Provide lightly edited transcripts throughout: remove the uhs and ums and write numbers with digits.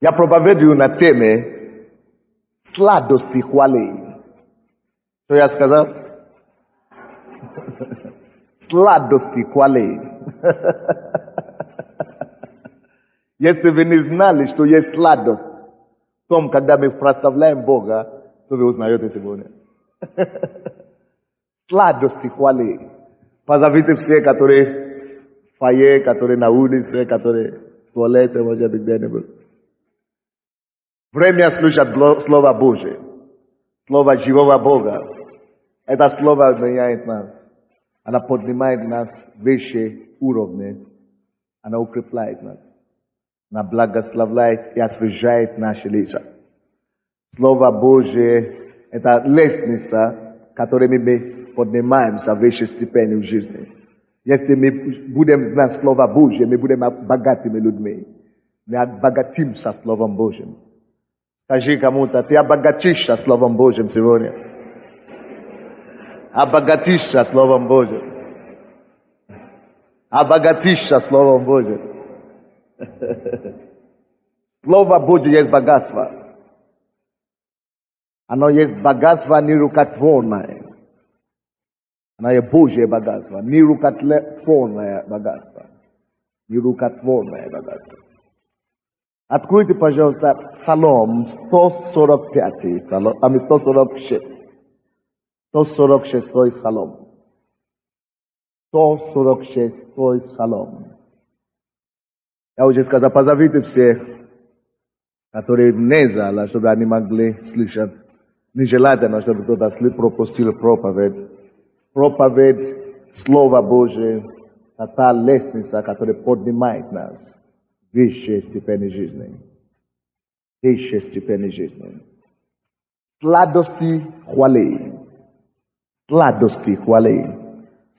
Я проповедую на теме сладости хвалы. Что я сказал? Сладости хвалы. Если вы не знали, что есть сладость в том, когда мы прославляем Бога, то вы узнаете сегодня. Сладости хвалы. Позовите все, которые в фойе, которые на улице, которые в туалете, может быть, где-нибудь. Время слушать Слово Божие. Слово живого Бога. Это Слово меняет нас. Она поднимает нас выше уровня. Она укрепляет нас. Она благословляет и освежает наши лица. Слово Божие – это лестница, которой мы поднимаемся в высшей степени в жизни. Если мы будем знать Слово Божие, мы будем богатыми людьми. Мы обогатимся Словом Божьим. Скажи кому-то, ты обогатишься Словом Божьим сегодня. Обогатишься Словом Божьим. Обогатишься Словом Божьим. Слово Божье есть богатство. Оно есть богатство нерукотворное. Оно есть Божье богатство. Нерукотворное богатство. Нерукотворное богатство. Откройте, пожалуйста, Псалом 145, 146. 146 Псалом. 146 Псалом. Я уже сказал, позовите всех, которые не зала, чтобы они могли слышать. Нежелательно, чтобы кто-то пропустил проповедь. Проповедь Слова Божие, это та лестница, которая поднимает нас в высшей степени жизни. Высшей степени жизни. Сладости хвалы. Сладости хвалы.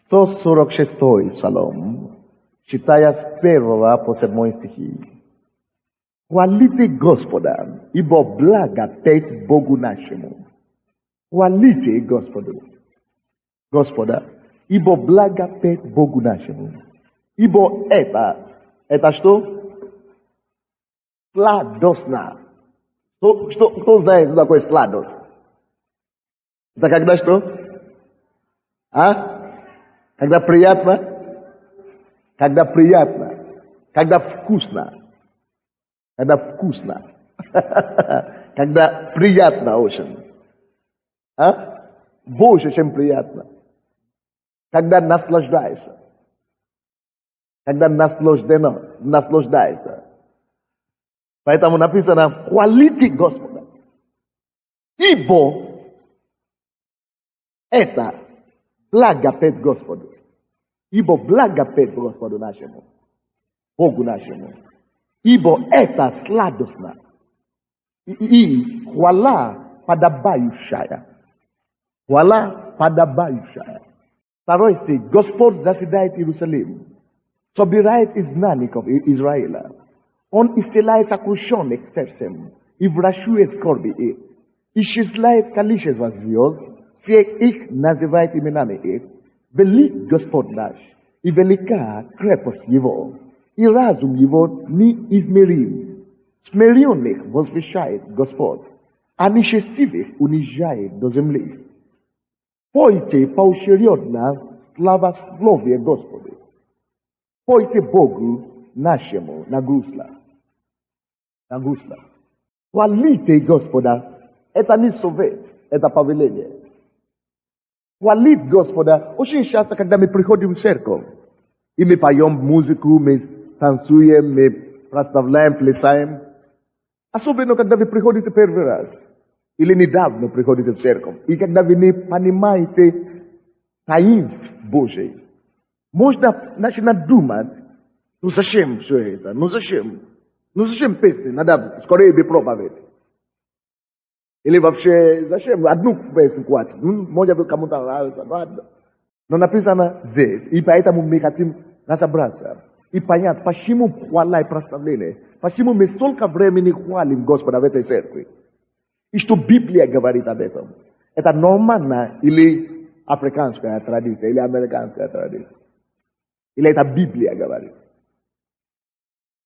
146 Псалом. Читая с 1 по 7 стихи. Хвалите Господа, ибо благо петь Богу нашему. Хвалите Господа, ибо благо петь Богу нашему. Ибо это что? Сладостно. Кто знает, что такое сладость? Это когда что? Когда приятно? Когда приятно, когда вкусно, когда приятно очень, больше, чем приятно, когда наслаждаешься, наслаждаешься. Поэтому написано, хвалите Господа, ибо это благо петь Господу. Ибо благо петь Господу нашему, Богу нашему. Ибо это сладостно. И хвала подобающая. Хвала подобающая. Второй стих. Господь заседает в Иерусалим. Собирает изгнанников Израиля. Он исцеляет сокрушенных сердцем и врачует скорби их. Исчисляет количество звезд. Всех их называет именами их. Велик Господь наш, и велика крепость Его, и разум Его неизмерим. Смиренных возвещает Господь, а нечестивых унижает до земли. Пойте поочередно славословие Господу. Пойте Богу нашему на гусла. Хвалите Господа. Это не совет, это повеление. Хвалить Господа очень часто, когда мы приходим в церковь, и мы поем музыку, мы танцуем, мы прославляем, плясаем. Особенно, когда вы приходите первый раз, или недавно приходите в церковь, и когда вы не понимаете таинств Божий. Можно начинать думать, ну зачем все это, ну зачем песни, надо скорее бы проповедь. Или вообще, зачем? Одну песню хватит. Может быть, кому-то нравится. Но написано здесь. И поэтому мы хотим разобраться. И понять, почему хвала и прославление. Почему мы столько времени хвалим Господа в этой церкви. И что Библия говорит об этом. Это нормально или африканская традиция, или американская традиция. Или это Библия говорит.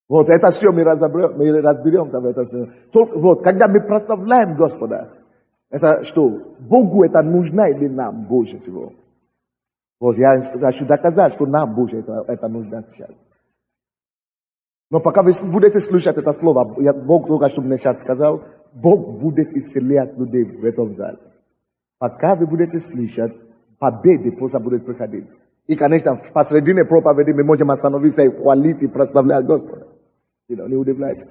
Вот, это все мы разберемся в этом. Только, вот, когда мы прославляем Господа, это что? Богу это нужно или нам больше всего? Вот, я хочу доказать, что нам больше это нужно сейчас. Но пока вы будете слушать это слово, Бог только что мне сейчас сказал, Бог будет исцелять людей в этом зале. Пока вы будете слышать, победы просто будут приходить. И, конечно, посредине проповеди мы можем остановиться и хвалить и прославлять Господа. Не удивляйтесь.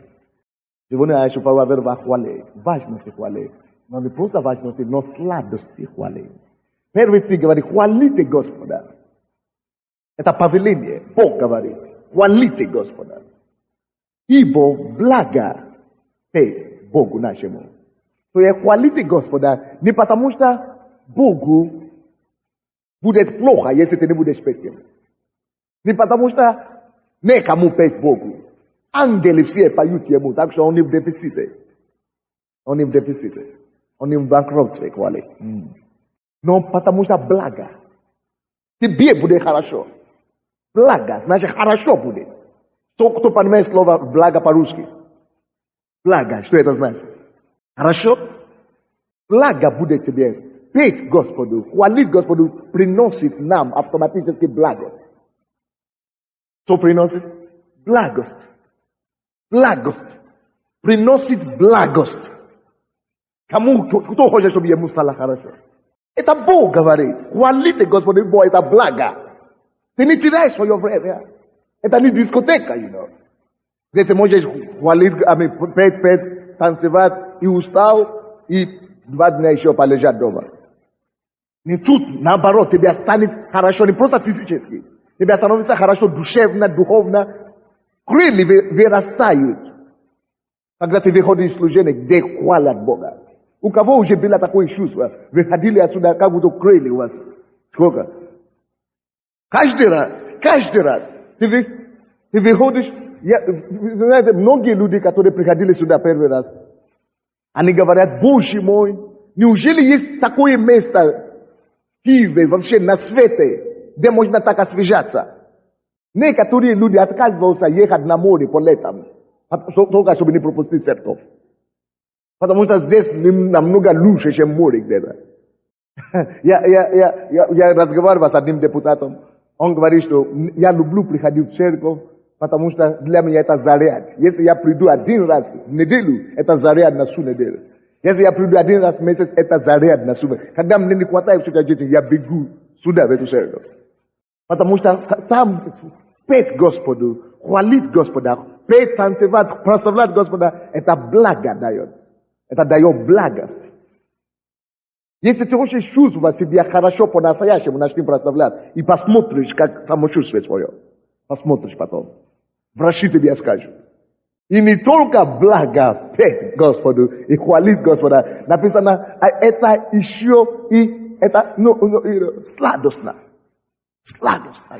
Сегодня я хочу поговорить о хвале, важности хвалы. Но не просто важности, но сладости хвалы. Первый стих говорит, хвалите Господа. Это повеление. Бог говорит, хвалите Господа. Ибо благо ты Богу нашему. То есть хвалите Господа не потому, что Богу будет плохо, если ты не будешь петь Ему. Не потому, что некому петь Богу. Ангелы все поют Ему, так что он не в дефиците. Он не в дефиците. Он не в банкротстве хвалит. Но потому что благо. Тебе будет хорошо. Благо, значит хорошо будет. Кто понимает слово благо по-русски? Благо, что это значит? Хорошо? Благо будет тебе. Петь Господу, хвалить Господу приносит нам автоматически благость. Что приносит? Благость. Благость. Приносит благость. Кому, кто хочет, чтобы ему стало хорошо? Это Бог говорит. Хвалите Господу, ибо это благо. Ты не теряешь свое время. Это не дискотека, где ты можешь хвалить, петь, танцевать и устал, и 2 дня еще полежать дома. Не тут, наоборот, тебе станет хорошо, не просто физически. Тебе становится хорошо душевно, духовно. Крылья вырастают, когда ты выходишь из служения, где хвалят Бога. У кого уже было такое чувство? Вы ходили отсюда, как будто крылья у вас. Сколько? Каждый раз. Ты выходишь, знаете, многие люди, которые приходили сюда первый раз, они говорят, Боже мой, неужели есть такое место в Киеве, вообще на свете, где можно так освежаться? Некоторые люди отказываются ехать на море по летам, только чтобы не пропустить церковь. Потому что здесь намного лучше, чем море где-то. Я разговаривал с одним депутатом, он говорит, что я люблю приходить в церковь, потому что для меня это заряд. Если я приду 1 раз в неделю, это заряд на всю неделю. Если я приду 1 раз в месяц, это заряд на всю неделю. Когда мне не хватает всякой жизни, я бегу сюда, в эту церковь. Потому что там петь Господу, хвалить Господа, петь, танцевать, прославлять Господа, это благо дает. Это дает благость. Если ты хочешь чувствовать себя хорошо по-настоящему, начни прославлять. И посмотришь, как самочувствие свое. Посмотришь потом. Врачи тебе скажут. И не только благо петь Господу и хвалить Господа. Написано, а это еще и это сладостно. Сладостно.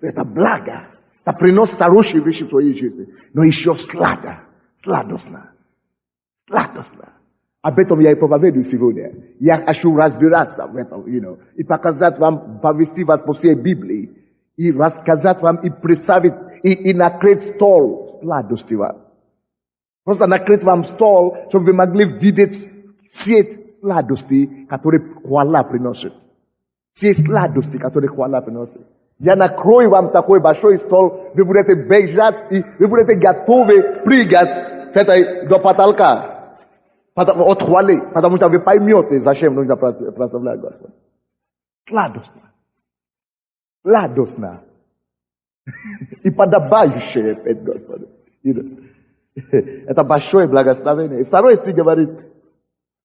Это благо. Это приносит хорошие вещи в твоей жизни. Но еще сладостно. Сладостно. Об этом я и проповедую сегодня. Я хочу разбираться в этом, и показать вам, повести вас по всей Библии, и рассказать вам, и представить, и накрыть стол сладости вам. Просто накрыть вам стол, чтобы вы могли видеть все сладости, которые хвала приносит. Все сладости, которые хвала приносит. Я накрою вам такой большой стол, вы будете бежать, и вы будете готовы прыгать с этой до потолка. От хвалы, потому что вы поймете, зачем нужно прославлять Господа. Сладостно. И подобающее перед Господом. Это большое благословение. И 2 стих говорит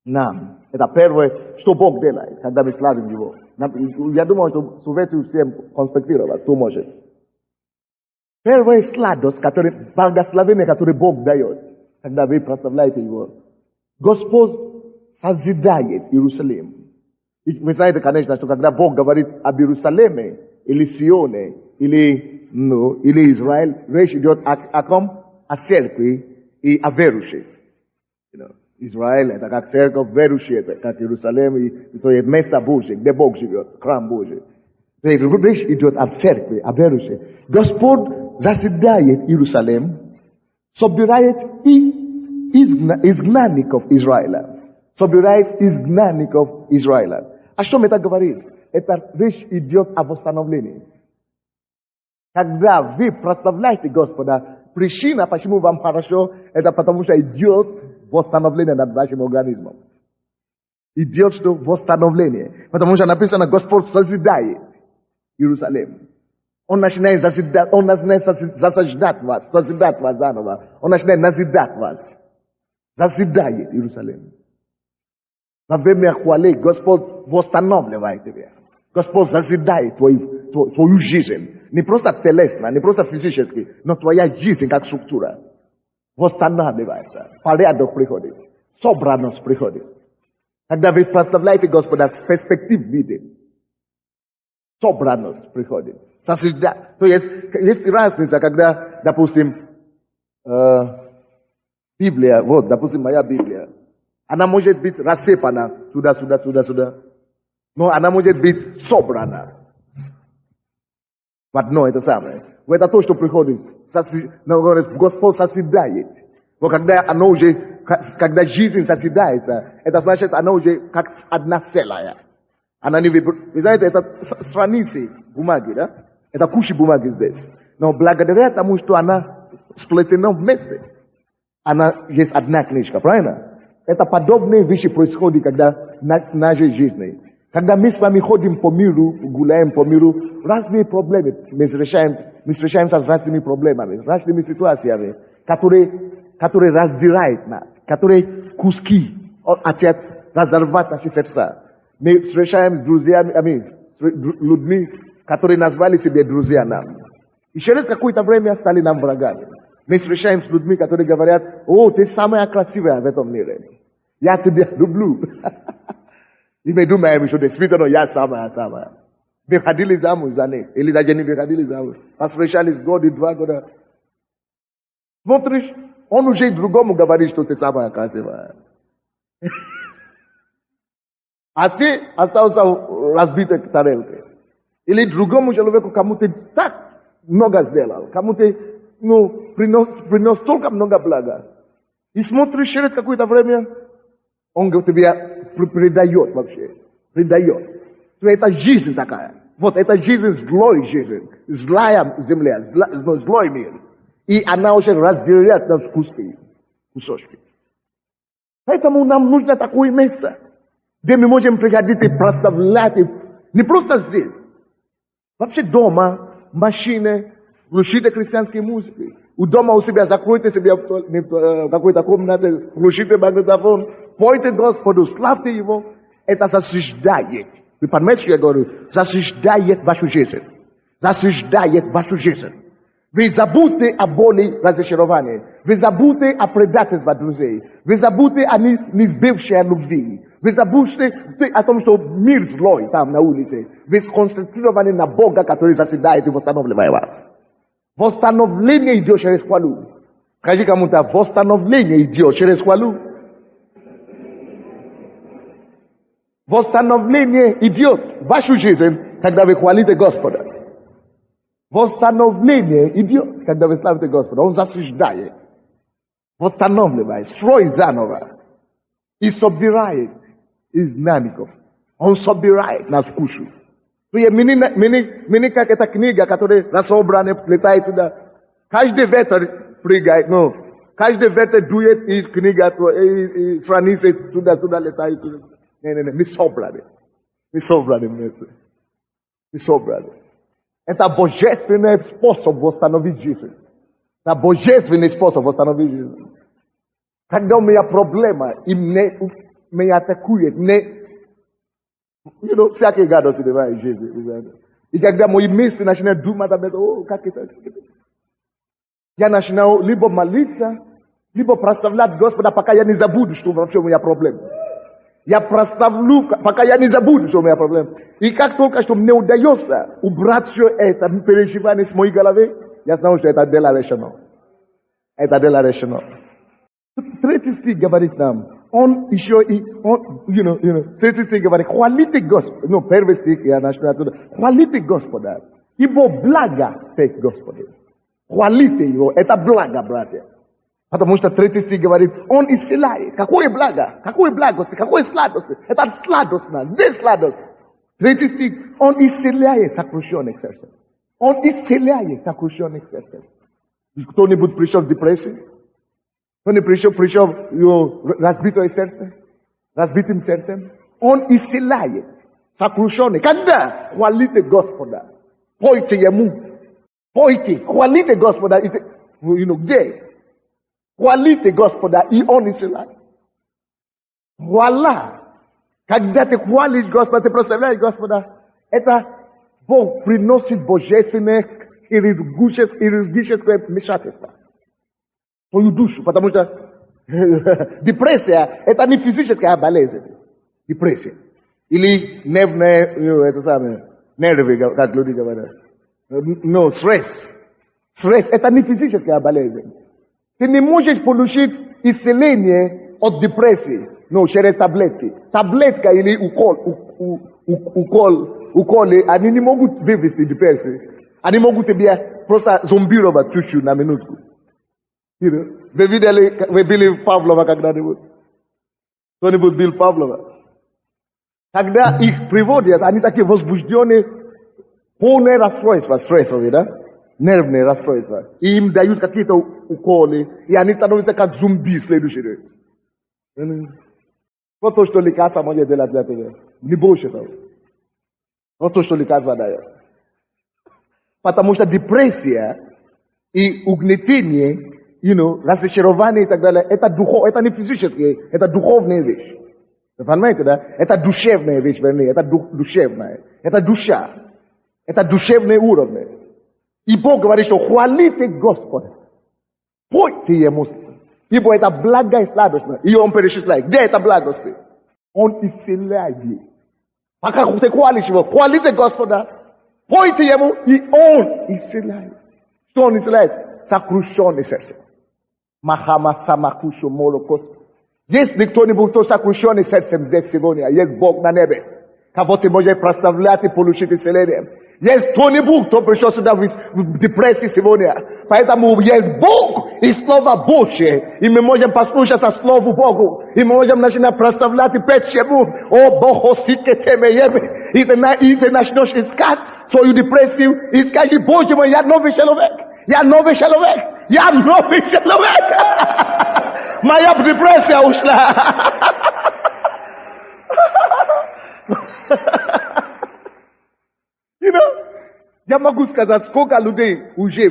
нам. Это первое, что Бог делает, когда мы славим Его. Я думаю, что советую всем конспектировать, кто может. Первая сладость, благословение, которое Бог дает, когда вы прославляете Его. Господь созидает Иерусалим. И вы знаете, конечно, что когда Бог говорит об Иерусалиме, или Сионе, или Израиль, речь идет о ком? О церкви и о верующих. Израиль — это как церковь, верующие — это как Иерусалим, и то есть место Божье, где Бог живет, храм Божий. Речь идет об церкви, об верующих. Господь заседает в Иерусалим, собирает и изгнанников Израиля. Собирает изгнанников Израиля. О чем это говорит? Это речь идет о восстановлении. Когда вы прославляете Господа, причина, почему вам хорошо, это потому что идет восстановление над вашим организмом. Идет что? Восстановление. Потому что написано, Господь созидает Иерусалим. Он начинает созидать, Он начинает созидать вас заново. Он начинает назидать вас. Созидает Иерусалим. Во время хвалы Господь восстанавливает тебя. Господь созидает твою жизнь. Не просто телесно, не просто физически, но твоя жизнь как структура. Восстанавливается. Порядок приходит. Собранность приходит. Когда вы прославляете Господа, с перспектив видим. Собранность приходит. Созидать. То есть разница, когда, допустим, Библия, вот, допустим, моя Библия, она может быть рассыпана сюда. Но она может быть собрана в одно это самое. Это то, что приходит. Господь созидает. Но когда жизнь созидается, это значит, она уже как одна целая. Она не вы знаете, это страницы бумаги, да? Это куча бумаги здесь. Но благодаря тому, что она сплетена вместе, она есть одна книжка, правильно? Это подобные вещи происходят, когда в нашей жизни. Когда мы с вами ходим по миру, гуляем по миру, разные проблемы мы встречаемся с разными проблемами, с разными ситуациями, которые раздирают нас, которые куски хотят разорвать наши сердца. Мы встречаемся с друзьями, с людьми, которые назвали себя друзья нам. И через какое-то время стали нам врагами. Мы встречаемся с людьми, которые говорят, о, ты самая красивая в этом мире. Я тебя люблю. И мы думаем, что действительно я самая. Выходили замуж за них. Или даже не выходили замуж. Посвящались год и 2 года. Смотришь, он уже другому говорит, что ты самая красивая. А ты остался разбитой тарелкой. Или другому человеку, кому ты так много сделал. Кому ты принес столько много блага. И смотришь через какое-то время, он тебя предает вообще. Предает. Это жизнь такая. Вот это жизнь, злая земля, злой мир. И она уже разделяет на кусочки. Поэтому нам нужно такое место, где мы можем приходить и прославлять. Не просто здесь. Вообще дома, машины, включите христианские музыки. У дома у себя закройте себя в какой-то комнате, включите магнитофон, пойте Господу, славьте Его. Это засаждает. Вы понимаете, что я говорю? Засаждает вашу жизнь. Засаждает вашу жизнь. Вы забудьте о боли разочарования. Вы забудьте о предательстве друзей. Вы забудьте о несбывшей любви. Вы забудьте о том, что мир злой там на улице. Вы сконцентрированы на Бога, который заседает и восстанавливает вас. Восстановление идет через хвалу. Скажи кому-то, восстановление идет через хвалу. Восстановление идет в вашу жизнь, когда вы хвалите Господа. Восстановление идет, когда вы славите Господа. Он засаждает, восстанавливает, строит заново и собирает изгнанников. Он собирает нас в кучу. Мини как эта книга, которая разобрана, летает туда. Каждый ветер прыгает, каждый ветер дует, и книга, и страницы туда летает. Не, мы собраны. Мы собраны вместе. Мы собраны. Это божественный способ восстановить жизнь. Это божественный способ восстановить жизнь. Когда у меня проблема, и меня атакует, всякие гадости бывают в жизни. И когда мои мысли начинают думать об этом, как это? Я начинаю либо молиться, либо прославлять Господа, пока я не забуду, что вообще у меня проблема. Я прославлю, пока я не забуду, что у меня проблема. И как только что мне удается убрать все это переживание с моей головы, я знаю, что это дело решено. Это дело решено. 3 стих говорит нам, Он еще и, он, третий стих говорит, хвалите Господа. Ну, первый стих, я начну отсюда. Хвалите Господа, ибо благо тех Господи. Хвалите его, это благо, братья. Потому что третий стих говорит, он исцеляет. Какое благо? Какое благость? Какое сладость? Это сладостно. Здесь сладость. Третий стих, он исцеляет сокрушенных сердцем. Он исцеляет сокрушенных сердцем. Кто-нибудь пришел в депрессию? Кто-нибудь пришел в разбитое сердце? Разбитым сердцем? Он исцеляет сокрушенных. Когда? Хвалите Господа. Пойте ему. Пойте. Хвалите Господа. Где? Хвалите Господа, и Он исцеляет. Хвала. Когда ты хвалишь Господа, ты прославляешь Господа, это Бог приносит божественное хирургическое вмешательство в твою душу, потому что депрессия – это не физическая болезнь. Депрессия. Или нервные, нервы, как люди говорят. Но стресс. Стресс – это не физическая болезнь. Ты не можешь получить исцеление от депрессии, но через таблетки. Таблетка или уколы, они не могут вывести депрессию. Они могут тебя просто зомбировать чуть-чуть на минутку. Вы видели Павлова когда-нибудь? Кто-нибудь бил Павлова? Когда их приводят, они такие возбужденные, полное расстройство, стрессовые, да? Нервные расстройства. И им дают какие-то уколы, и они становятся как зомби следующие. Вот то, что лекарство может делать для тебя. Не больше того. Вот то, что лекарство дает. Потому что депрессия и угнетение, разочарование и так далее, это не физические, это духовная вещь. Вы понимаете, да? Это душевная вещь, вернее, это душевная. Это душа. Это душевный уровень. И Бог говорит, что хвалите Господа. Пойте Ему. Ибо это благо и сладостно. И Он перечисляет. Где это благость? Он исцеляет. Пока ты хвалишь Его, хвалите Господа. Пойте Ему, и Он исцеляет. Что Он исцеляет? Сокрушенное сердце. Махама самакушу молокос. Если кто-нибудь, кто сокрушенный сердцем здесь сегодня, есть Бог на небе, кого ты можешь прославлять и получить исцеление. Есть кто-нибудь, кто пришел сюда в депрессии сегодня. Поэтому есть Бог и Слово Божье. И мы можем послушаться Слову Богу. И мы можем начинать прославлять и петь Ему. О, Бог, осите темееме. И ты начнешь искать свою депрессию. И скажи, Боже мой, я новый человек. Я новый человек. Я новый человек. Моя депрессия ушла. Я могу сказать, сколько людей уже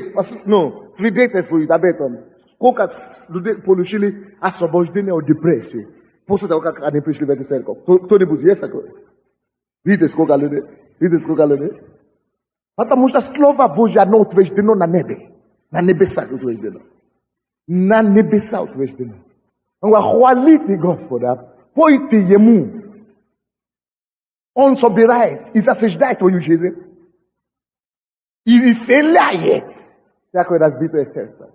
свидетельствуют об этом. Сколько людей получили освобождение от депрессии после того, как они пришли в эту церковь. Кто-нибудь есть такое? Видите, сколько людей? Потому что Слово Божье, оно утверждено на небе. На небесах утверждено. На небесах утверждено. Хвалите Господа, пойте Ему. Он собирает и засаждает твою жизнь. И исцеляет всякое разбитое сердце.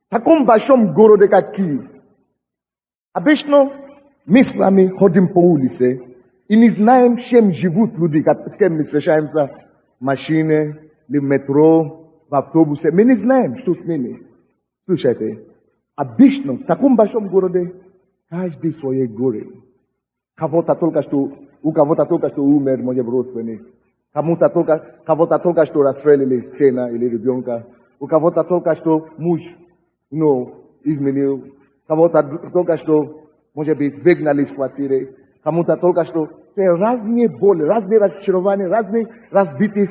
В таком большом городе, как Киев. Обычно мы с вами ходим по улице и не знаем, чем живут люди, с кем мы встречаемся в машине, в метро, в автобусе. Мы не знаем, что с ними. Слушайте, обычно в таком большом городе каждый в своей горе. У кого-то только что умер, может, родственник. Кого-то только что расстрелили сына или ребенка. У кого-то только что муж изменил. Кого-то только что, может быть, выгнали из квартиры. Кому-то только что разные боли, разные разочарования, разные разбитые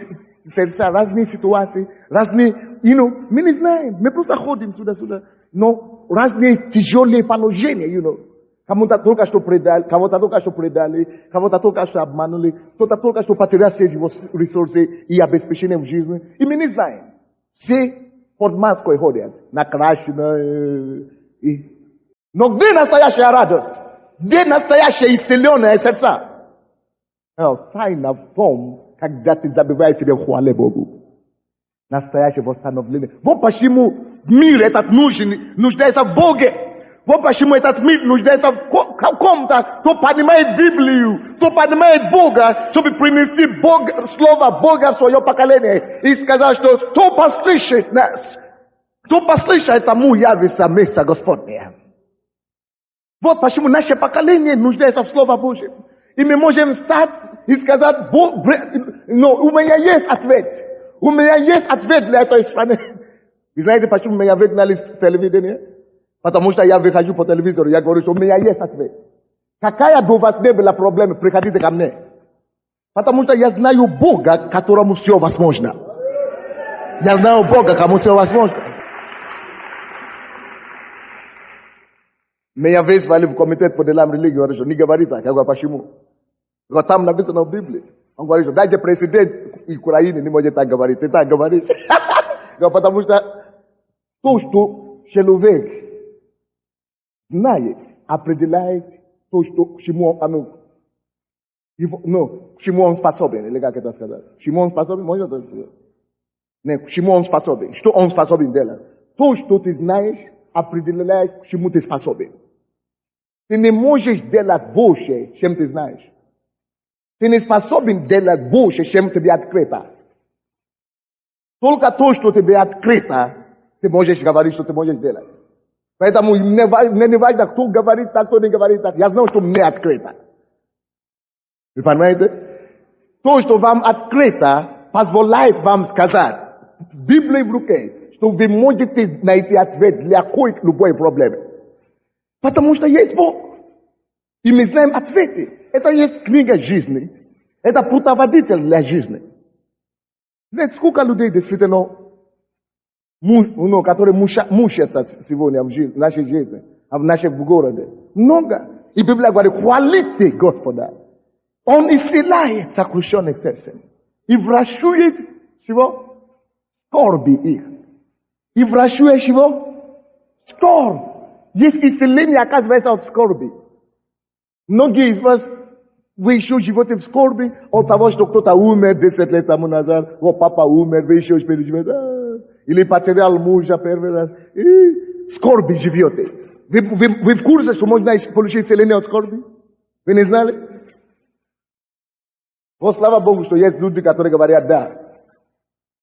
сердца, разные ситуации, разные, мы не знаем. Мы просто ходим туда-сюда. Но разные тяжелые положения, Кому-то только что предали, кого-то только что обманули, кто-то только что потерял все его ресурсы и обеспечение в жизни. И мы не знаем. Все под маской ходят, накрашены. Но где настоящая радость? Где настоящее исцеленное сердца? Тайна в том, когда ты забываешь себя в хвале Богу. Настоящее восстановление. Вот почему мир этот нуждается в Боге. Вот почему этот мир нуждается в ком-то, кто понимает Библию, кто понимает Бога, чтобы принести Слово Бога в свое поколение. И сказать, что кто послышит нас, кто послышит, тому явится место Господне. Вот почему наше поколение нуждается в Слове Божьем. И мы можем встать и сказать, но у меня есть ответ. У меня есть ответ для этой страны. Вы знаете, почему меня выгнали с телевидения? Потому что я выхожу по телевизору, я говорю, что у меня есть ответ. Какая бы у вас не была проблема, приходите ко мне. Потому что я знаю Бога, которому все возможно. Я знаю Бога, кому все возможно. Меня вызвали в комитет по делам религии, говорю, что не говори так. Я говорю, почему? Я там написано в Библии. Он говорит, что даже президент Украины не может так говорить. Ты так говоришь. Потому что то, что человек знает, определяет то, что, к чему он способен, или как это сказать? К чему он способен? Можно это сказать? Нет, к чему он способен? Что он способен делать? То, что ты знаешь, определяет, к чему ты способен. Ты не можешь делать больше, чем ты знаешь. Ты не способен делать больше, чем тебе открыто. Только то, что тебе открыто, ты можешь говорить, что ты можешь делать. Поэтому мне не важно, кто говорит так, кто не говорит так. Я знаю, что мне открыто. Вы понимаете? То, что вам открыто, позволяет вам сказать, с Библией в руке, что вы можете найти ответ для любой проблемы. Потому что есть Бог. И мы знаем ответы. Это есть книга жизни. Это путеводитель для жизни. Знаете, сколько людей действительно, которые мучаются сегодня в нашей жизни, в нашем городе? Много. И Библия говорит, хвалите Господа. Он исцеляет сокрушенных сердцем. И врачует чего? Скорби их. И врачует чего? Скорбь. Есть исцеление, оказывается, от скорби. Многие из вас, вы еще живете в скорби от того, что кто-то умер 10 лет тому назад, о, папа умер, вы еще переживете, или потерял мужа первый раз, и в скорби живете. Вы в курсе, что можно получить исцеление от скорби? Вы не знали? Вот слава Богу, что есть люди, которые говорят да.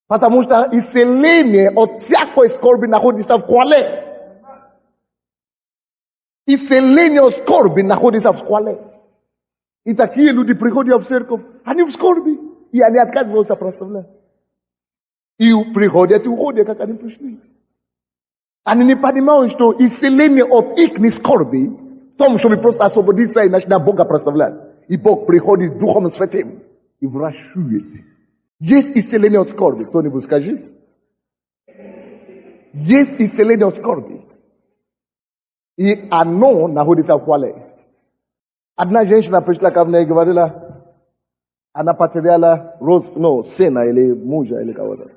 Потому что исцеление от всякой скорби находится в хвале. Исцеление от скорби находится в хвале. И такие люди приходят в церковь, они в скорби, и они отказываются прославлять. И приходят и уходят, как они пришли. Они не понимают, что исцеление от их скорби в том, чтобы просто освободиться и начать Бога прославлять. И Бог приходит с Духом Святым и врачует. Есть исцеление от скорби. Кто-нибудь скажи. Есть исцеление от скорби. И оно находится в хвале. Одна женщина пришла ко мне и говорила, она потеряла сына или мужа или кого-то,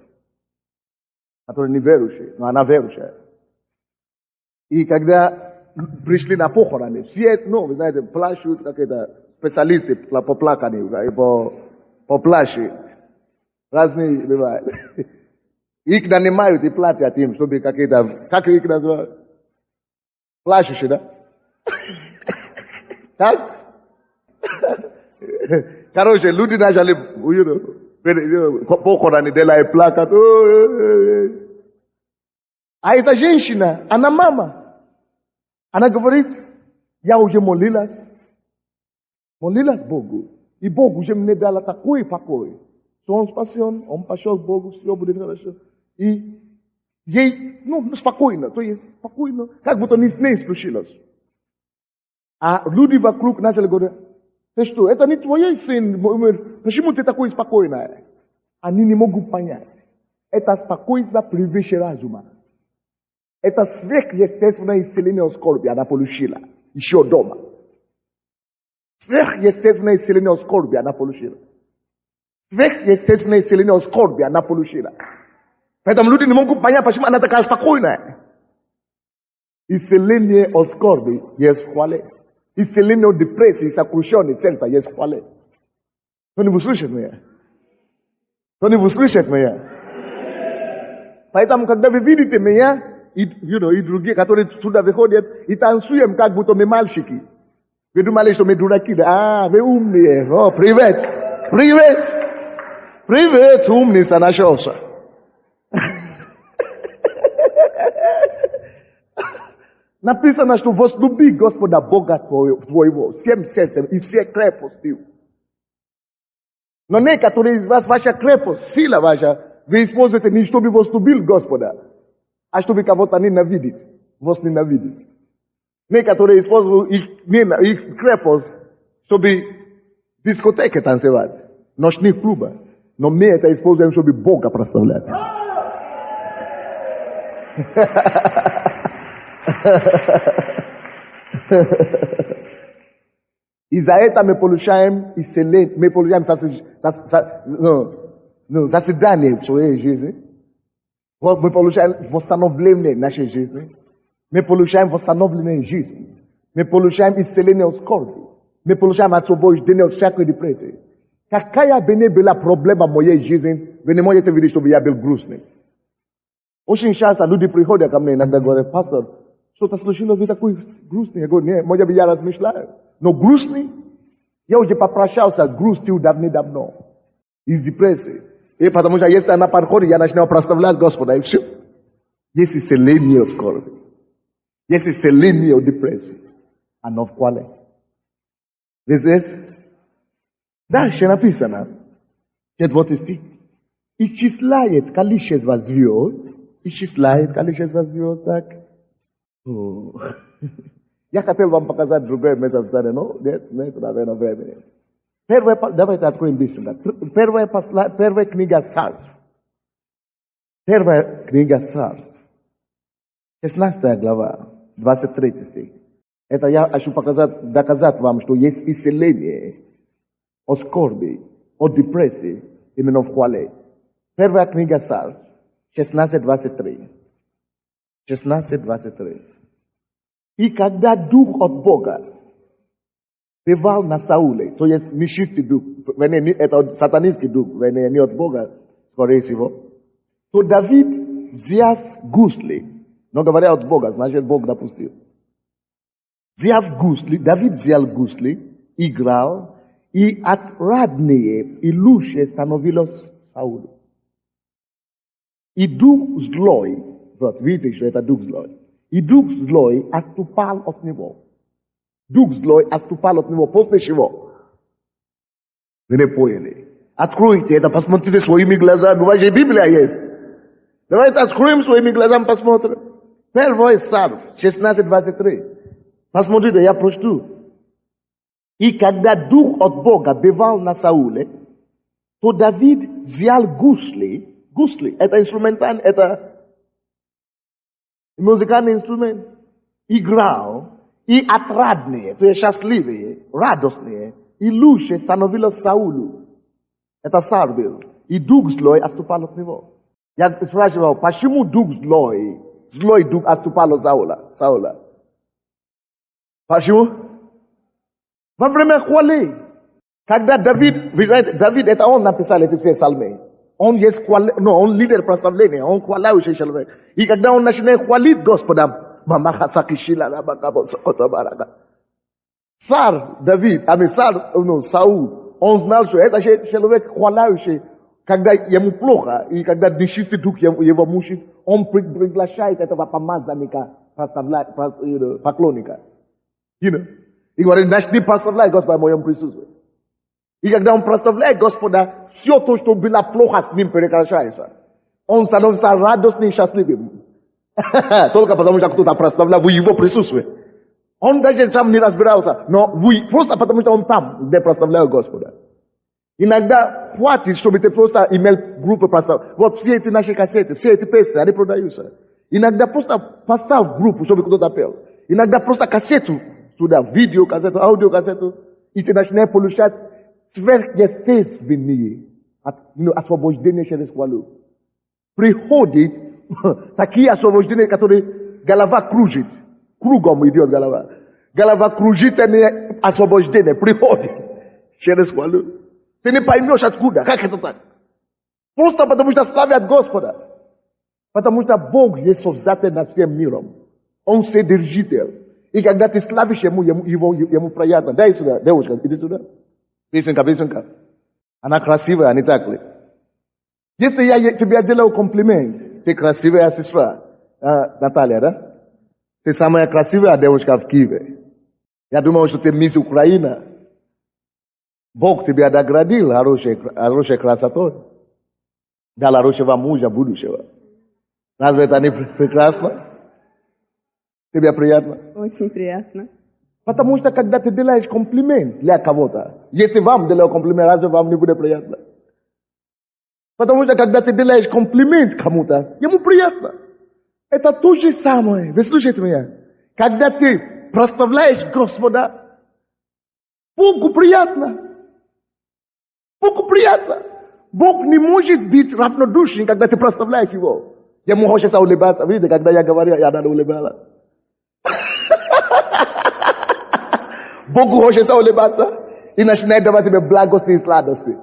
который не верующий, но она верующая. И когда пришли на похороны, все, вы знаете, плачут какие-то специалисты по плаканию, по плачу. Разные бывают. Их нанимают и платят им, чтобы какие-то, как их называют? Плачущие, да? Так? Короче, люди начали, похороны делают, плакать. А эта женщина, она мама. Она говорит, я уже молилась Богу. И Бог уже мне дал такой покой. Что он спасен, он пошел к Богу, все будет хорошо. И ей, спокойно, то есть спокойно, как будто не с ней случилось. А люди вокруг начали говорить, ты что, это не твой сын, почему ты такой спокойный? Они не могут понять. Это спокойствие превыше разума. Это сверхъестественное исцеление от скорби она получила, еще дома. Сверхъестественное исцеление от скорби она получила. Сверхъестественное исцеление от скорби она получила. Поэтому люди не могут понять, почему она такая спокойная. Исцеление от скорби есть в хвале. Исцеление от депрессии, сокрушенной сердца есть в хвале. Кто-нибудь слышит меня? Кто-нибудь слышит меня? Поэтому, когда вы видите меня, и другие, которые сюда выходят, и танцуем, как будто мы мальчики. Вы думали, что мы дураки? Вы умные. О, привет. Привет, умница нашелся. Написано, что возлюби Господа Бога твоего всем сердцем и всей крепостью. Но некоторые из вас, ваша крепость, сила ваша, вы используете не чтобы возлюбить Господа, а чтобы кого-то ненавидеть, вас ненавидеть. Некоторые используют их крепость, чтобы дискотеки танцевать, ночных клубов. Но мы это используем, чтобы Бога прославлять. И за это мы получаем исцеление, мы получаем заседание в своей жизни. Мы получаем восстановление нашей жизни. Мы получаем восстановление жизни. Мы получаем исцеление от скорби. Мы получаем освобождение от всякой депрессии. Какая бы ни была проблема в моей жизни, вы не можете видеть, чтобы я был грустный. Очень часто люди приходят ко мне иногда говорят: пастор, что-то случилось, вы такой грустный. Я говорю: нет, может быть, я размышляю. Но грустный? Я уже попрощался с грустью давно. Из депрессии. И потому что если она подходит, я начинаю прославлять Господа, и все. Есть исцеление от скорби. Есть исцеление от депрессии. Оно в quale? Вы здесь? Дальше написано, 4 стих. Исчисляет количество звезд. Исчисляет количество звезд, так? Я хотел вам показать другое местописание, но нет, наверное, времени. Давайте откроем быстро. Первая книга Царств. Первая книга Царств. 16 глава, 23 стих. Это я хочу доказать вам, что есть исцеление от скорби, от депрессии, именно в quale. Первая книга Царств, 16:23. 16:23. И когда дух от Бога бывал на Сауле, то есть нечистый дух, это сатанинский дух, не от Бога, скорее всего, то Давид взял гусли, но говоря от Бога, значит Бог допустил. Давид взял гусли, играл, и отраднее и лучше становилось Саулу. И дух злой, вот видите, что это дух злой, и дух злой отступал от него. Дух злой отступал от него. После чего? Вы не поняли. Откройте это, посмотрите своими глазами. У вас же Библия есть. Давайте откроем своими глазами, посмотрим. Первый Царств, 16:23. Посмотрите, я прочту. И когда дух от Бога бывал на Сауле, то Давид взял гусли. Гусли, это инструментальный, это музыкальный инструмент. Играл. И отрадные, то есть счастливые, радостные, и лучше становилось Саулу. Это царь был. И дух злой отступал от него. Я спрашивал, почему дух злой дух отступал от Саула? Почему? Во время хвалы. Когда Давид, вы знаете, Давид, это он написал эти все псалмы. Он есть он лидер прославления, он хвалающий человек. И когда он начинает хвалить Господа, царь Давид, Саул, он знал, что это человек хвалающий, когда ему плохо, и когда нечистый дух его мучит, он приглашает этого помазанника, поклонника. И говорит: начни прославлять Господа в моем присутствии. И когда он прославляет Господа, все то, что было плохо с ним, прекращается. Он становится радостным и счастливым. Только потому, что кто-то прославлял в его присутствии. Он даже сам не разбирался, но просто потому, что он там, где прославляет Господа. Иногда хватит, чтобы ты просто имел группу прославления. Вот все эти наши кассеты, все эти песни, они продаются. Иногда просто поставь группу, чтобы кто-то пел. Иногда просто кассету туда, видеокассету, аудиокассету, и ты начинаешь получать сверхъестественные освобождение через хвалу. Приходит такие освобождения, которые голова кружит. Кругом идет голова. Голова кружит, это освобождение приходит через хвалу. Ты не поймешь откуда, как это так. Просто потому что славят Господа. Потому что Бог есть создатель над всем миром. Он вседержитель. И когда ты славишь ему приятно. Дай сюда, девушка, иди сюда. Песенка. Она красивая, не так ли? Если я тебе делаю комплимент, ты красивая сестра, Наталья, да? Ты самая красивая девушка в Киеве. Я думал, что ты мисс Украина. Бог тебя наградил хорошей красотой. Дал хорошего мужа будущего. Разве это не прекрасно? Тебе приятно? Очень приятно. Потому что когда ты делаешь комплимент для кого-то, если вам делаю комплимент, разве вам не будет приятно? Потому что когда ты делаешь комплимент кому-то, ему приятно. Это то же самое. Вы слушаете меня? Когда ты прославляешь Господа, Богу приятно. Богу приятно. Бог не может быть равнодушен, когда ты прославляешь Его. Ему хочется улыбаться. Видите, когда я говорю, я надо улыбаться. Богу хочется улыбаться и начинает давать тебе благости и сладости.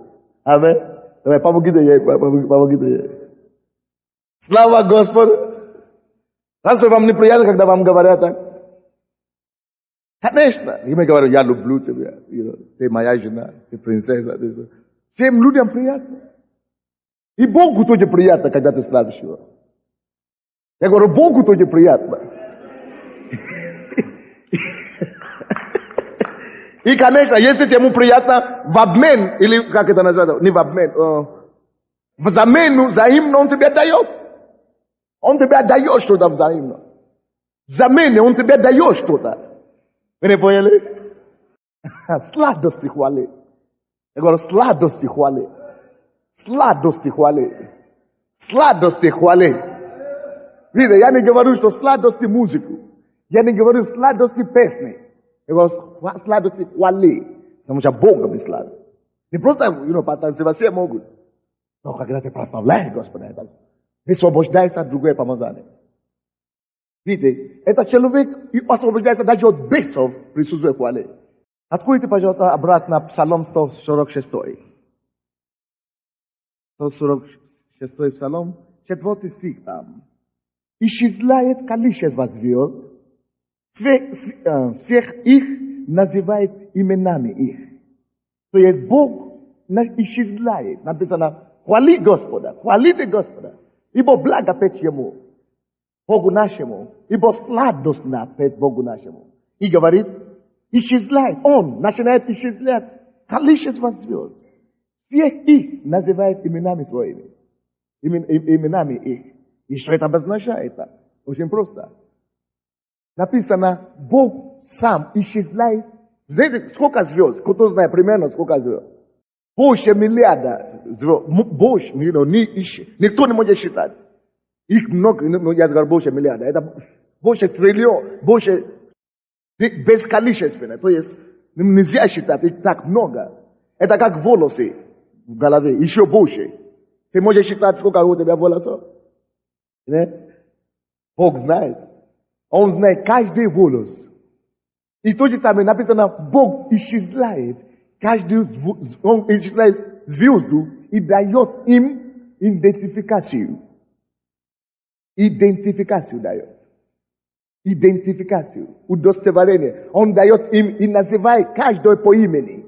Аминь. Давай, помогите ей. Слава Господу. Разве вам неприятно, когда вам говорят так? Конечно. И мы говорим, я люблю тебя. Ты моя жена, ты принцесса. Всем людям приятно. И Богу тоже приятно, когда ты славишь Его. Я говорю, Богу тоже приятно. И, конечно, если ему приятно в обмен, или как это называется, не в обмен, в замену, взаимно он тебе дает. Он тебе дает что-то взаимно. В замене он тебе дает что-то. Вы не поняли? Сладости хвали. Я говорю, сладости хвали. Сладости хвали. Сладости хвали. Видите, я не говорю, что сладости музыку. Я не говорю сладости песни. Я говорю сладости хвали. Потому что Бога мы славим. Не просто, потанцевать все могут. Но когда ты прославляешь Господа, это высвобождается от другое помазание. Видите, этот человек и освобождается даже от бесов присутствия хвали. Откройте, пожалуйста, обратно Псалом 146. 146 Псалом, 4 стих там. Исчезляет количество звезд, всех их называет именами их. То есть Бог исчезляет. Написано, хвали Господа, хвалите Господа, ибо благо пред Ему, Богу нашему, ибо сладостно пред Богу нашему. И говорит, исчезляет, Он начинает исчезлять количество звезд. Всех их называет именами своими. Именами их. И что это обозначает? Очень просто. Написано, Бог сам исчезляет. Знаете, сколько звезд? Кто знает примерно, сколько звезд? Больше миллиарда звезд. Больше, никто не может считать. Их много, я говорю, больше миллиарда. Это больше триллион, больше бесконечественно. То есть нельзя считать, их так много. Это как волосы в голове, еще больше. Ты можешь считать, сколько у тебя волосов? Бог знает. Он знает каждый волос. И то же самое написано, Бог исчезляет Он исчезляет звезду и дает им идентификацию. Идентификацию дает. Идентификацию. Удостоверение. Он дает им и называет каждого по имени.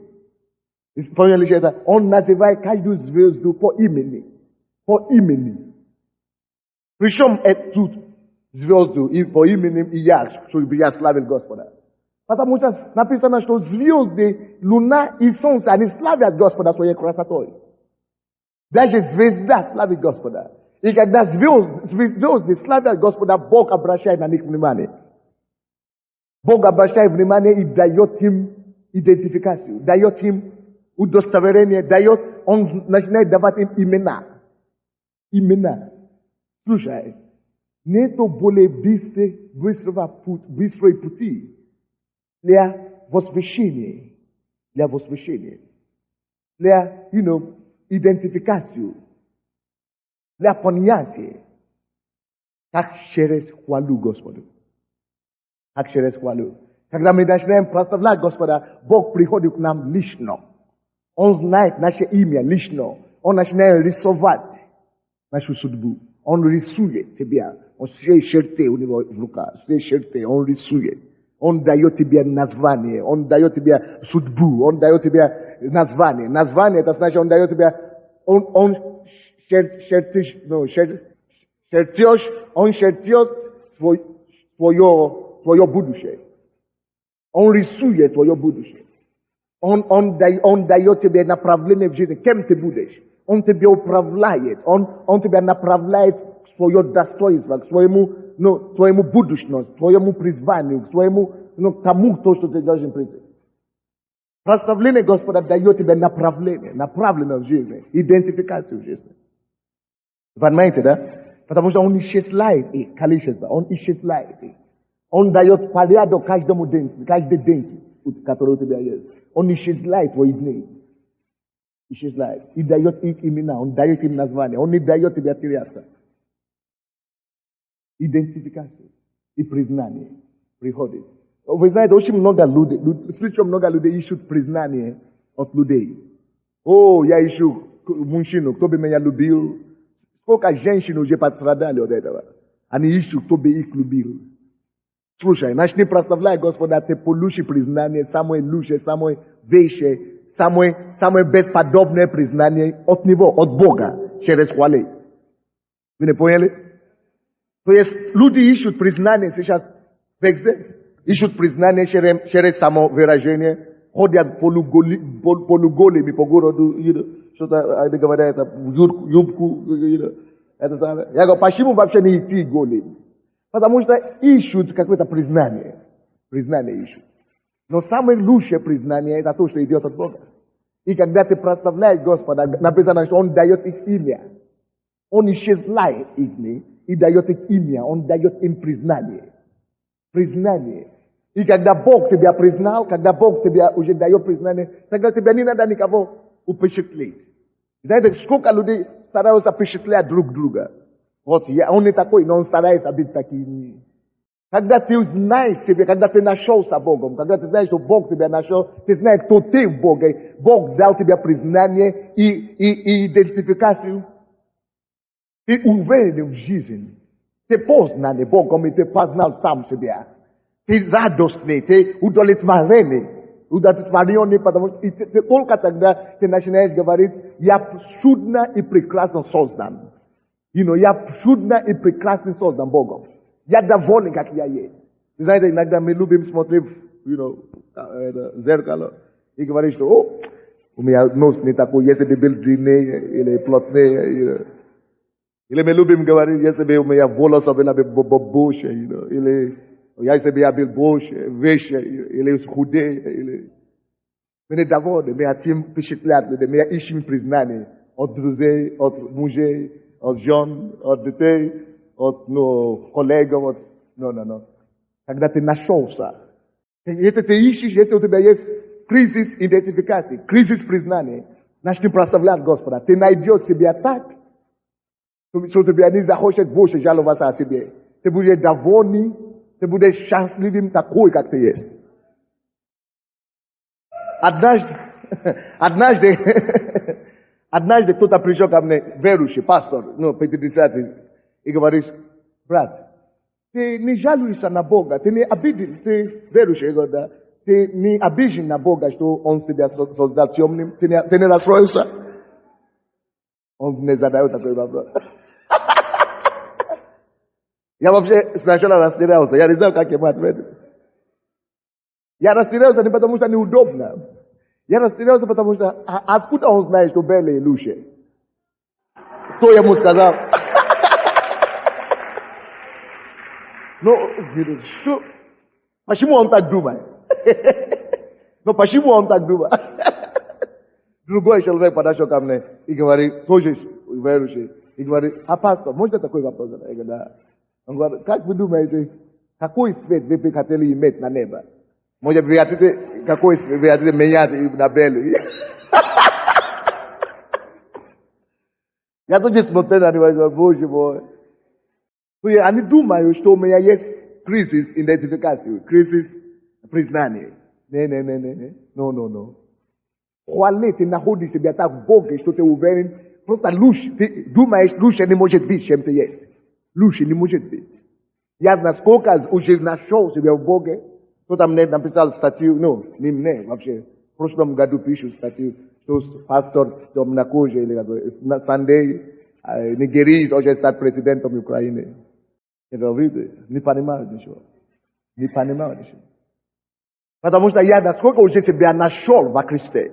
Поняли это? Он называет каждую звезду по имени. По имени. Причем эту звезду и по имени и я, чтобы я славил Господа. Потому что написано, что звезды, луна и солнце, они славят Господа своей красотой. Даже звезда славит Господа. И когда звезды славят Господа, Бог обращает на них внимание. Бог обращает внимание и дает им идентификацию, дает им удостоверение, он начинает давать им имена. Имена. Слушай, нету более быстрой пути для возвещения, для, идентификацию, для понятия, как через хвалу Господу. Как через хвалу. Когда мы начинаем прославлять Господа, Бог приходит к нам лично. Он знает наше имя лично. Он начинает рисовать нашу судьбу. On рисует тебя. Он все черты у него в руках. Все черты он рисует. Он дает тебе название. Он дает тебе судьбу. Он дает тебе название. Название, это значит, он дает тебе... Он чертеж, он чертет твое будущее. Он рисует твое будущее. Он дает тебе направление в жизни. Кем ты будешь? Он тебя управляет. Он тебя направляет к свое достоинство, к своему будущему, к своему призванию, к своему, тому, что ты должен прийти. Прославление Господа дает тебе направление в жизни, идентификацию в жизни. Понимаете, да? Потому что он исчисляет их, количество, он исчисляет их. Он дает порядок каждый день, который у тебя есть. Он исчисляет твои дни. Исчисляет. И дает их имена, он дает им название. Он не дает тебе теряться. Идентификация и признание приходит. Вы знаете, очень много людей, слишком много людей ищут признание от людей. Я ищу мужчину, кто бы меня любил. Сколько женщин уже пострадали от этого. Они ищут, кто бы их любил. Слушай, начни прославлять Господа, ты получишь признание, самое лучшее, самое вещее, самое бесподобное признание от Него, от Бога, через хвалы. Вы не поняли? То есть люди ищут признание сейчас везде. Ищут признание через самовыражение. Ходят полуголыми по городу, что-то, они говорят, юбку, это самое. Я говорю, почему вообще не идти голыми? Потому что ищут какое-то признание. Признание ищут. Но самое лучшее признание это то, что идет от Бога. И когда ты прославляешь Господа, написано, что Он дает их имя. Он исчисляет их и дает их имя. Он дает им признание. Признание. И когда Бог тебя признал, когда Бог тебя уже дает признание, тогда тебе не надо никого впечатлить. Знаете, сколько людей стараются впечатлять друг друга. Вот он не такой, но он старается быть таким. Когда ты знаешь себя, когда ты нашелся Богом, когда ты знаешь, что Бог тебя нашел, ты знаешь, кто ты в Боге, Бог дал тебе признание и идентификацию. Ты уверен в жизни. Ты познан Богом, и ты познал сам себя. Ты радостный, ты удовлетворенный, потому что ты только тогда ты начинаешь говорить, я чудно и прекрасно создан. Я чудно и прекрасно создан Богом. Я доволен, как я есть. Вы знаете, иногда мы любим смотреть, зеркало и говорить, что, у меня нос не такой, если бы был длинный или плотный. Или мы любим говорить, если бы у меня волосы были бы больше, или если бы я был больше, выше, или худее, или... Мы не довольны, мы хотим впечатлять людей, мы ищем признание от друзей, от мужей, от жен, от детей, от коллегов, No. Когда ты нашелся, если ты ищешь, если у тебя есть кризис идентификации, кризис признания, начни прославлять Господа. Ты найдешь себя так, что тебе не захочет больше жаловаться о себе. Ты будешь довольный, ты будешь счастливым такой, как ты есть. Однажды кто-то пришел ко мне, верующий, пастор, пятидесятый, и говорит, брат, ты не жалуешься на Бога, ты не обиден, ты верующий, да, ты не обижен на Бога, что Он тебя создал темным, ты не расстроился. Он не задает такой вопрос. Я вообще сначала растерялся, я не знаю, как ему ответить. Я растерялся не потому, что неудобно. Я растерялся, потому что откуда он знает, что Белый лучше? Кто ему сказал? Что? Почему он так думает? Почему он так думает? Другой человек подошел ко мне и говорит, тоже верующий, и говорит, пастор, можно такой вопрос? Я говорю, да. Он говорит, как вы думаете, какой цвет вы бы хотели иметь на небо? Может, вы хотите, какой цвет вы хотите менять на белый? Я тоже смотрел на него и говорю, боже мой. Они думают, что у меня есть кризис идентификации, кризис признания. Не. No. Хвали, ты находишь себя так в Боге, что ты уверен, просто ты думаешь, лучше не может быть, чем ты есть. Лучше не может быть. Я насколько уже нашел себя в Боге, кто-то мне написал статью, ну, не мне, вообще, в прошлом году пишу статью, что пастор Том Накоже, или на Sunday, Нигерий уже стал президентом Украины. Я говорю, не понимаю ничего. Не понимаю ничего. Потому что я насколько уже себя нашел во Христе.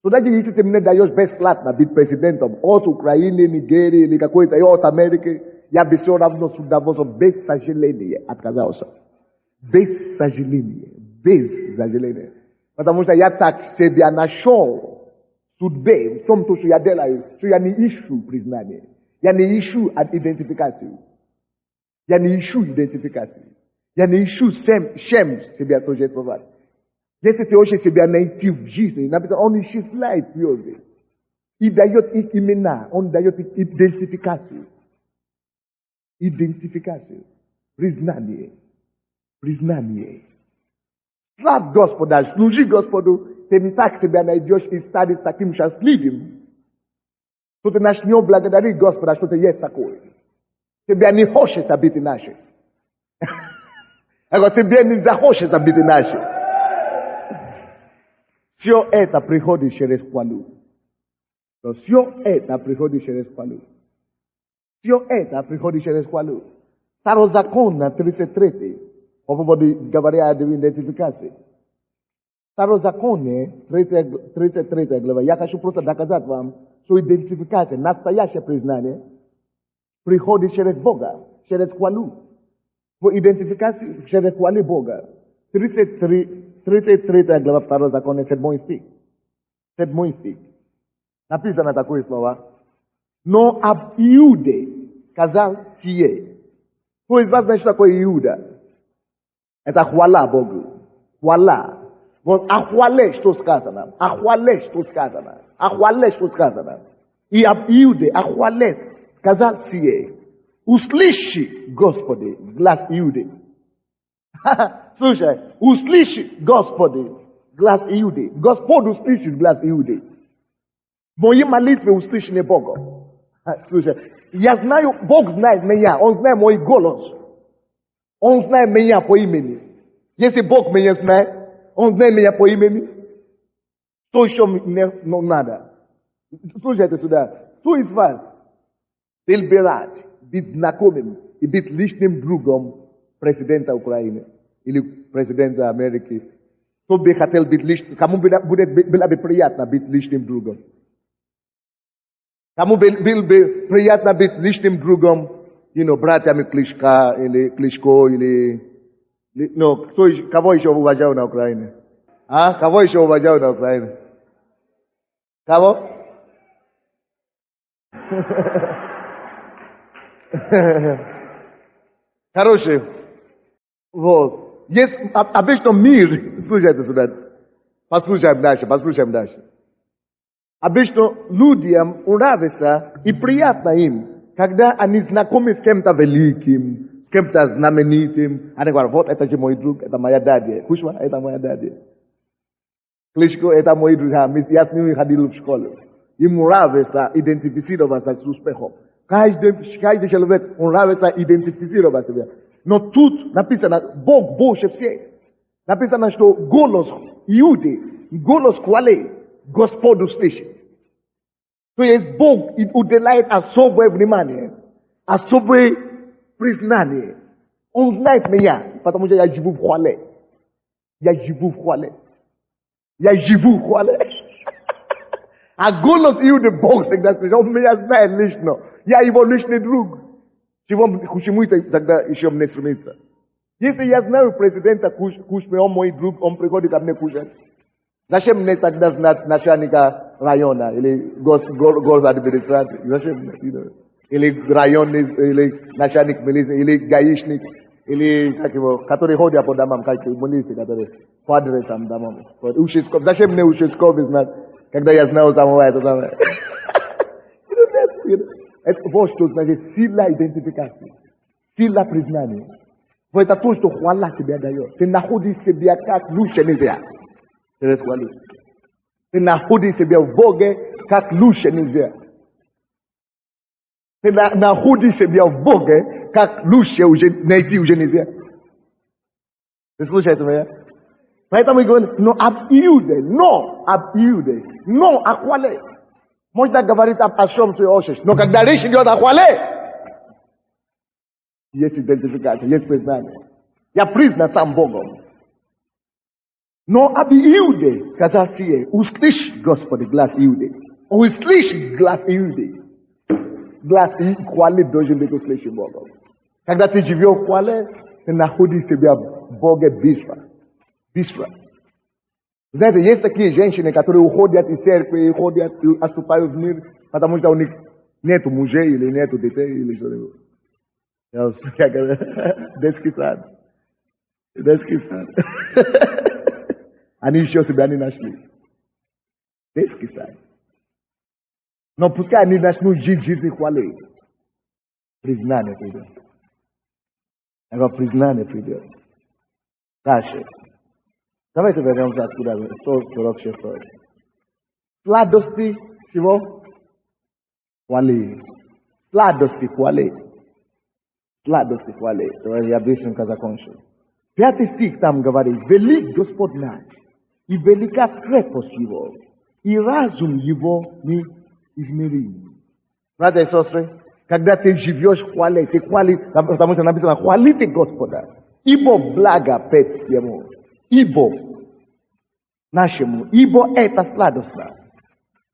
То даже если ты мне даешь бесплатно быть президентом от Украины, Нигерии или какой-то, от Америки, я бы все равно с удовольствием, без сожаления отказался. Без сожаления. Без сожаления. Потому что я так себя нашел в судьбе, в том, что я делаю, что я не ищу признания. Я не ищу идентификацию. Я не ищу идентификацию. Я не ищу чем себя торжествовать. Если ты хочешь себя найти в жизни, он исчисляет звезды и дает их имена, он дает их идентификацию. Идентификацию. Признание. Признание. Славь Господа, служи Господу, ты не так себя найдешь и станешь таким счастливым, что ты начнешь благодарить Господа, что ты есть такой. Тебе не хочется быть иначе. Тебе не захочется быть иначе. Все это приходит через хвалу. Все это приходит через хвалу. Все это приходит через хвалу. Старозаконно 33, по поводу говоря об идентификации. Старозаконие 33 глава. Я хочу просто доказать вам, что идентификация, настоящее признание, приходит через Бога, через хвалу. По идентификации через хвалу Бога. 33 глава 2 закона, 7 стих. 7 стих. Написано такое слово. Но об Иуде сказал сие. Кто из вас знает, что такое Иуда? Это хвала Богу. Хвала. Вот о хвале что сказано. О хвале что сказано. О хвале что сказано. И об Иуде, о хвале сказал сие. Услыши, Господи, глаз Иуды. Слушай, услыши, Господи, глаз Иуды. Господь услышит глаз Иуды. Мои молитвы услышаны Богом. Слушай, я знаю, Бог знает меня, Он знает мой голос. Он знает меня по имени. Если Бог меня знает, Он знает меня по имени, то еще мне надо. Слушайте сюда, кто из вас был бы рад быть знакомым и быть личным другом президента Украины или президента Америки? Кто бы хотел быть личным, кому было бы приятно быть личным другом? Кому было бы приятно быть личным другом, братьями Кличко или кого еще уважал на Украине? Кого еще уважал на Украине? Кого? Хороший. Вот. Есть обычно мир. Слушайте сюда. Послушаем дальше. Обычно людям нравится и приятно им, когда они знакомы с кем-то великим, с кем-то знаменитым. Они говорят, вот это же мой друг, это моя дядя. Кушва, это моя дядя. Кличко, это мой друг. Я с ним ходил в школу. Им нравится идентифицироваться с успехом. Каждый человек нравится идентифицировать себя. Но тут написано, Бог больше всех. Написано, что голос Иуды, голос хвалы, Господь услышит. То есть Бог уделяет особое внимание, особое признание. Он знает меня, потому что я живу в хвале. А голос Иуды Бог всегда слышит. Он меня знает лично. Я его личный друг. Почему тогда еще мне стремиться? Если я знаю президента Кушме, он мой друг, он приходит ко мне кушать. Зачем мне тогда знать начальника района или госадминистрации? Зачем мне? Или районный, или начальник милиции, или гаишник, или который ходит по домам, как милиции, которые по адресам домам. Зачем мне участковый знать, когда я знал самого это самое? Это вот что значит сила идентификации, сила признания. Вот это то, что хвала тебя дает. Ты находишь себя как лучше нельзя. Через хвалу. Ты находи себе в Боге, как лучше нельзя. Ты находи себя в Боге, как лучше уже найти уже нельзя. Ты слушаете меня? Поэтому мы говорим, но об Иуде, но о хвале. Можно говорить о чем ты хочешь, но когда речь идет о хвале, есть идентификация, есть признание. Я признан сам Богом. Но об Иуде сказал сие, услышь, Господи, глаз Иуды. Услышь глаз Иуды. Глаз хвалы должен быть услышан Богом. Когда ты живешь в хвале, ты находишь себя в Боге быстро. Знаете, есть такие женщины, которые уходят из церкви, уходят, отступают в мир, потому что у них нету мужей или нету детей или что-нибудь. Детский сад. Они еще себя не нашли. Детский сад. Но пускай они начнут жить жизнь хвалы. Признание придет. Это признание придет. Дальше. Давайте вернемся откуда 146. Сладости чего? Хвали. Сладости хвали. Я быстренько закончу. 5 стих там говорит, велик Господь наш, и велика крепость Его, и разум Его неизмерим. Братья и сестры, когда ты живешь в хвале, ты хвали, потому что написано, хвалите Господа, ибо благо пред Ему, ибо нашему, ибо это сладостно.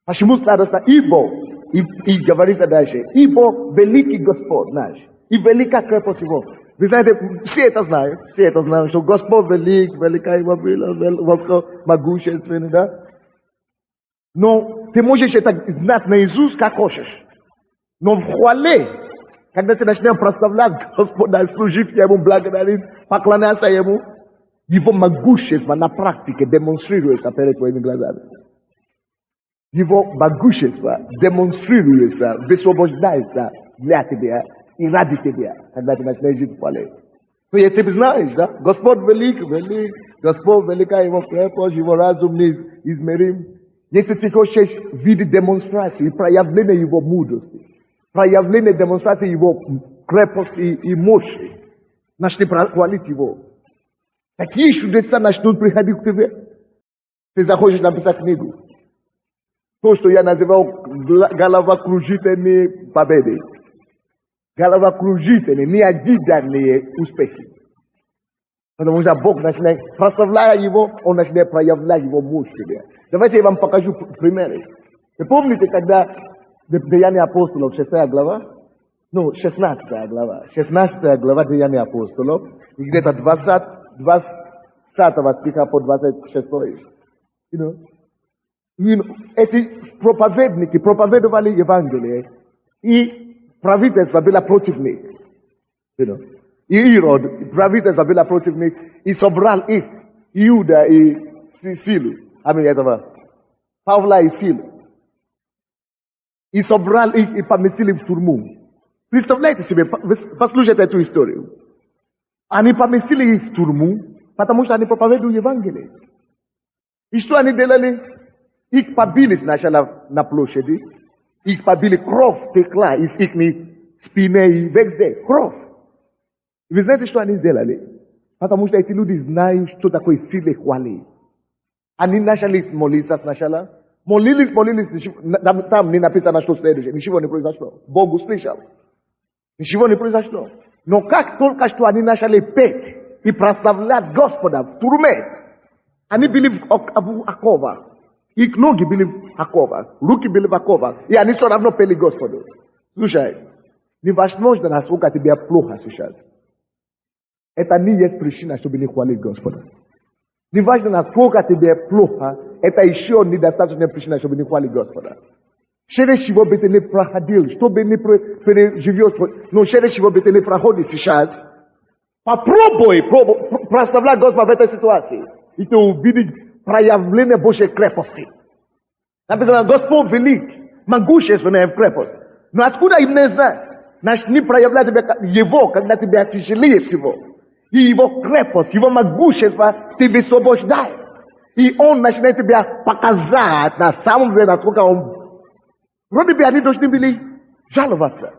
Почему сладостно? Ибо, и говорится дальше, ибо великий Господь наш, и велика крепость Его. Вы знаете, все это знают, что Господь велика Его могущественный, да? Но ты можешь это знать наизусть, как хочешь. Но в хвале, когда ты начнешь прославлять Господа, служить Ему, благодарить, поклоняться Ему, Его могущество на практике демонстрируется перед твоими глазами. Его могущество демонстрируется, высвобождается для тебя и ради тебя, когда ты начнешь жить в хвале. То есть ты знаешь, да? Господь велик, Господь велика Его крепость, Его разум неизмерим. Если ты хочешь видеть демонстрации, проявление Его мудрости, проявление демонстрации Его крепости и мощи, начни хвалить Его. Такие чудеса начнут приходить к тебе. Ты захочешь написать книгу. То, что я называл головокружительные победы. Головокружительные, неожиданные успехи. Потому что Бог начинает, прославляя Его, Он начинает проявлять Его мощь в тебе. Давайте я вам покажу примеры. Вы помните, когда Деяния апостолов, 6 глава? 16 глава. 16 глава Деяния апостолов. И где-то 20 стиха по 26. Эти проповедники проповедовали Евангелие, и правительство было против них. И Ирод, правительство было против них, и собрал их, Иуда и Силу, Павла и Силу. И собрал их и поместили в тюрьму. Представляете себе, послушайте эту историю. Они поместили их в тюрьму, потому что они проповедуют Евангелие. И что они делали? Их побили сначала на площади, их побили, кровь текла из их спины и везде, кровь. Вы знаете, что они сделали? Потому что эти люди знают, что такое сила хвали. Они начали молиться сначала. Молились, там не написано, что следующее. Ничего не произошло. Бог услышал. Ничего не произошло. Но как только что они начали петь и прославлять Господа в тюрьме, они были в оковах. Их ноги были в оковах, руки были в оковах, и они все равно пели Господу. Слушай, невозможно, насколько тебе плохо сейчас. Это не есть причина, чтобы не хвалить Господа. Неважно, насколько тебе плохо, это еще недостаточная причина, чтобы не хвалить Господа. Через чего бы ты не проходил, что бы не переживешь, но через чего бы ты не проходишь сейчас, попробуй прославлять Господа в этой ситуации, и ты увидишь проявление Божьей крепости. Написано, Господь велик, могущественная крепость. Но откуда им не знать? Начни проявлять Его, когда тебя тяжелее всего. И Его крепость, Его могущество ты высвобождает. И он начинает тебе показать на самом деле, насколько он вроде бы они должны были жаловаться.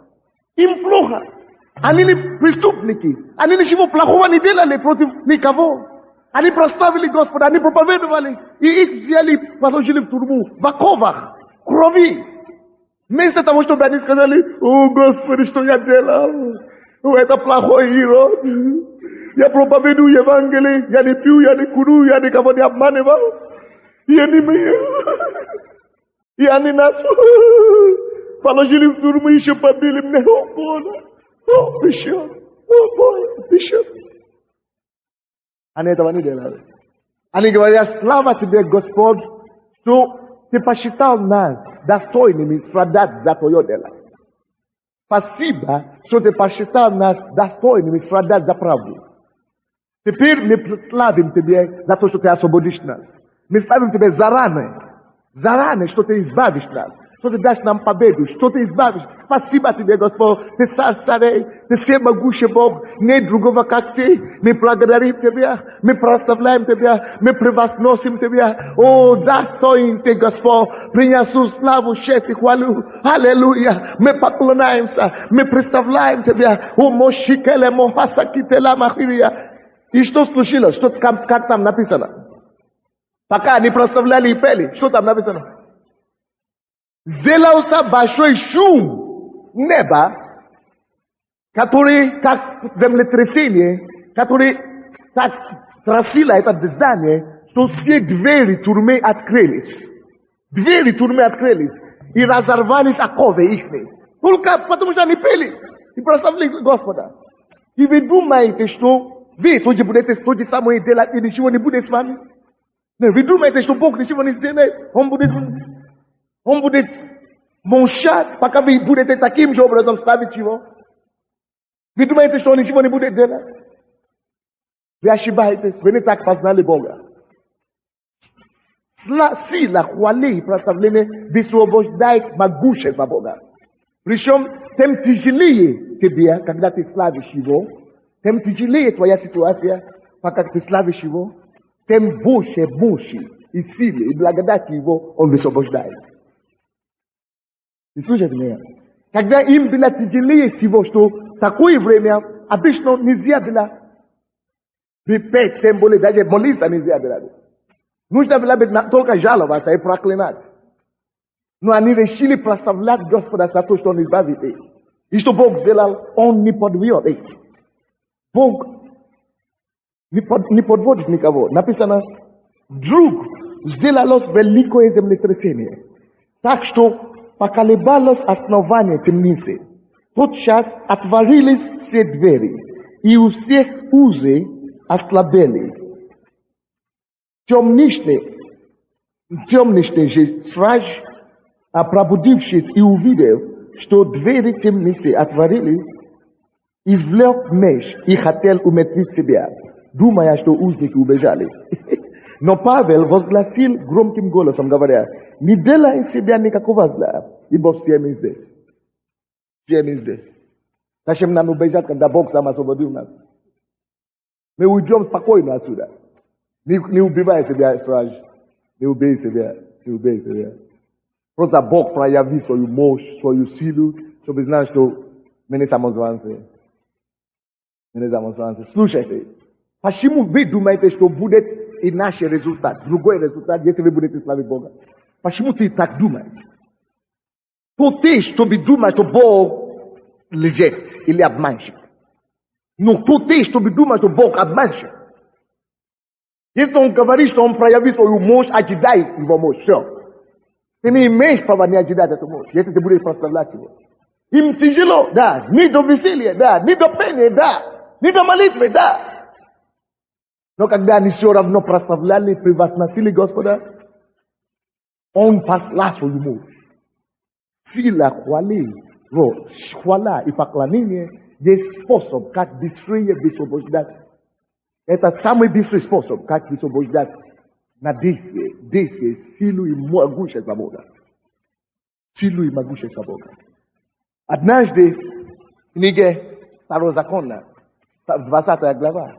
Им плохо. Они не преступники. Они ничего плохого не делали против никого. Они прославили Господа, они проповедовали. И их взяли, положили в тюрьму, в оковах, крови. Вместо того, чтобы они сказали: о, Господи, что я делал? О, это плохой Ирод. Я проповедую Евангелие, я не пью, я не курю, я никого не обманывал. Я не мою. И они нас положили в тюрьму, еще побили мне. О, Боже, о, Бишоп, о, Боже, Бишоп. Они этого не делали. Они говорят: слава тебе, Господь, что ты посчитал нас достойными страдать за твое дело. Спасибо, что ты посчитал нас достойными страдать за правду. Теперь мы славим тебе за то, что ты освободишь нас. Мы славим тебе заранее, что ты избавишь нас, что ты дашь нам победу, что ты избавишь. Спасибо тебе, Господь, ты царь, ты всемогущий Бог, нет другого, как ты. Мы благодарим тебя, мы прославляем тебя, мы превозносим тебя. О, достоин ты, Господь, принесу славу, честь и хвалу. Аллилуйя, мы поклоняемся, мы представляем тебя. О, Мошикеле, Мохасакителя, Махирия. И что случилось? Что, как там написано? Пока они прославляли и пели, что там написано? Сделался большой шум с неба, который, как землетрясение, который так трясило это здание, что все двери тюрьмы открылись. Двери тюрьмы открылись и разорвались оковы их. Только потому что они пели и прославили Господа. И вы думаете, что вы тоже будете то самое делать и ничего не будет с вами? Вы думаете, что Бог ничего не сделает? Он будет молчать, пока вы будете таким же образом ставить его. Вы думаете, что он ничего не будет делать? Вы ошибаетесь, вы не так познали Бога. Сила, хвали и прославление высвобождает могущество Бога. Причем, тем тяжелее тебе, когда ты славишь его, тем тяжелее твоя ситуация, пока ты славишь его, тем больше мощи и силы и благодати его он высвобождает. И слушайте меня. Когда им было тяжелее всего, что в такое время обычно нельзя было петь, тем более даже молиться нельзя было. Нужно было только жаловаться и проклинать. Но они решили прославлять Господа за то, что он избавит их. И что Бог сделал, он не подвел их. Бог не подводит никого. Написано: вдруг сделалось великое землетрясение, так что поколебалось основание темницы. Тотчас отворились все двери, и у всех узы ослабели. Темнейший же страж, пробудившись и увидев, что двери темницы отворились, извлек меч и хотел умертвить себя, думая, что узники убежали. Но Павел возгласил громким голосом, говоря: не делай себя никакого зла, ибо все мы здесь. Все мы здесь. Зачем нам убежать, когда Бог сам освободил нас? Мы уйдем спокойно отсюда. Не убивай себя, страж. Не убей себя. Не убей себя. Просто Бог проявит свою мощь, свою силу, чтобы знать, что мы не самозванцы. Мы не самозванцы. Слушайте. Почему вы думаете, что будет иначе результат, другой результат, если вы будете славить Бога? Почему ты так думаешь? То ты, чтобы думать, что Бог лжец или обманщик. Но то ты, чтобы думать, что Бог обманщик. Если он говорит, что он проявит свою мощь, ожидай его мощь. Все. Ты не имеешь права не ожидать эту мощь, если ты будешь прославлять его. Им тяжело, да. Не до веселья, да. Не до пения, да. Не до молитвы, да. Но когда они все равно прославляли, превозносили Господа, он послал свою мощь. Сила, хвала и поклонение есть способ, как быстрее высвобождать. Это самый быстрый способ, как высвобождать на действие, силу и могущество Бога. Силу и могущество Бога. Однажды в книге Старого Закона, 20 глава,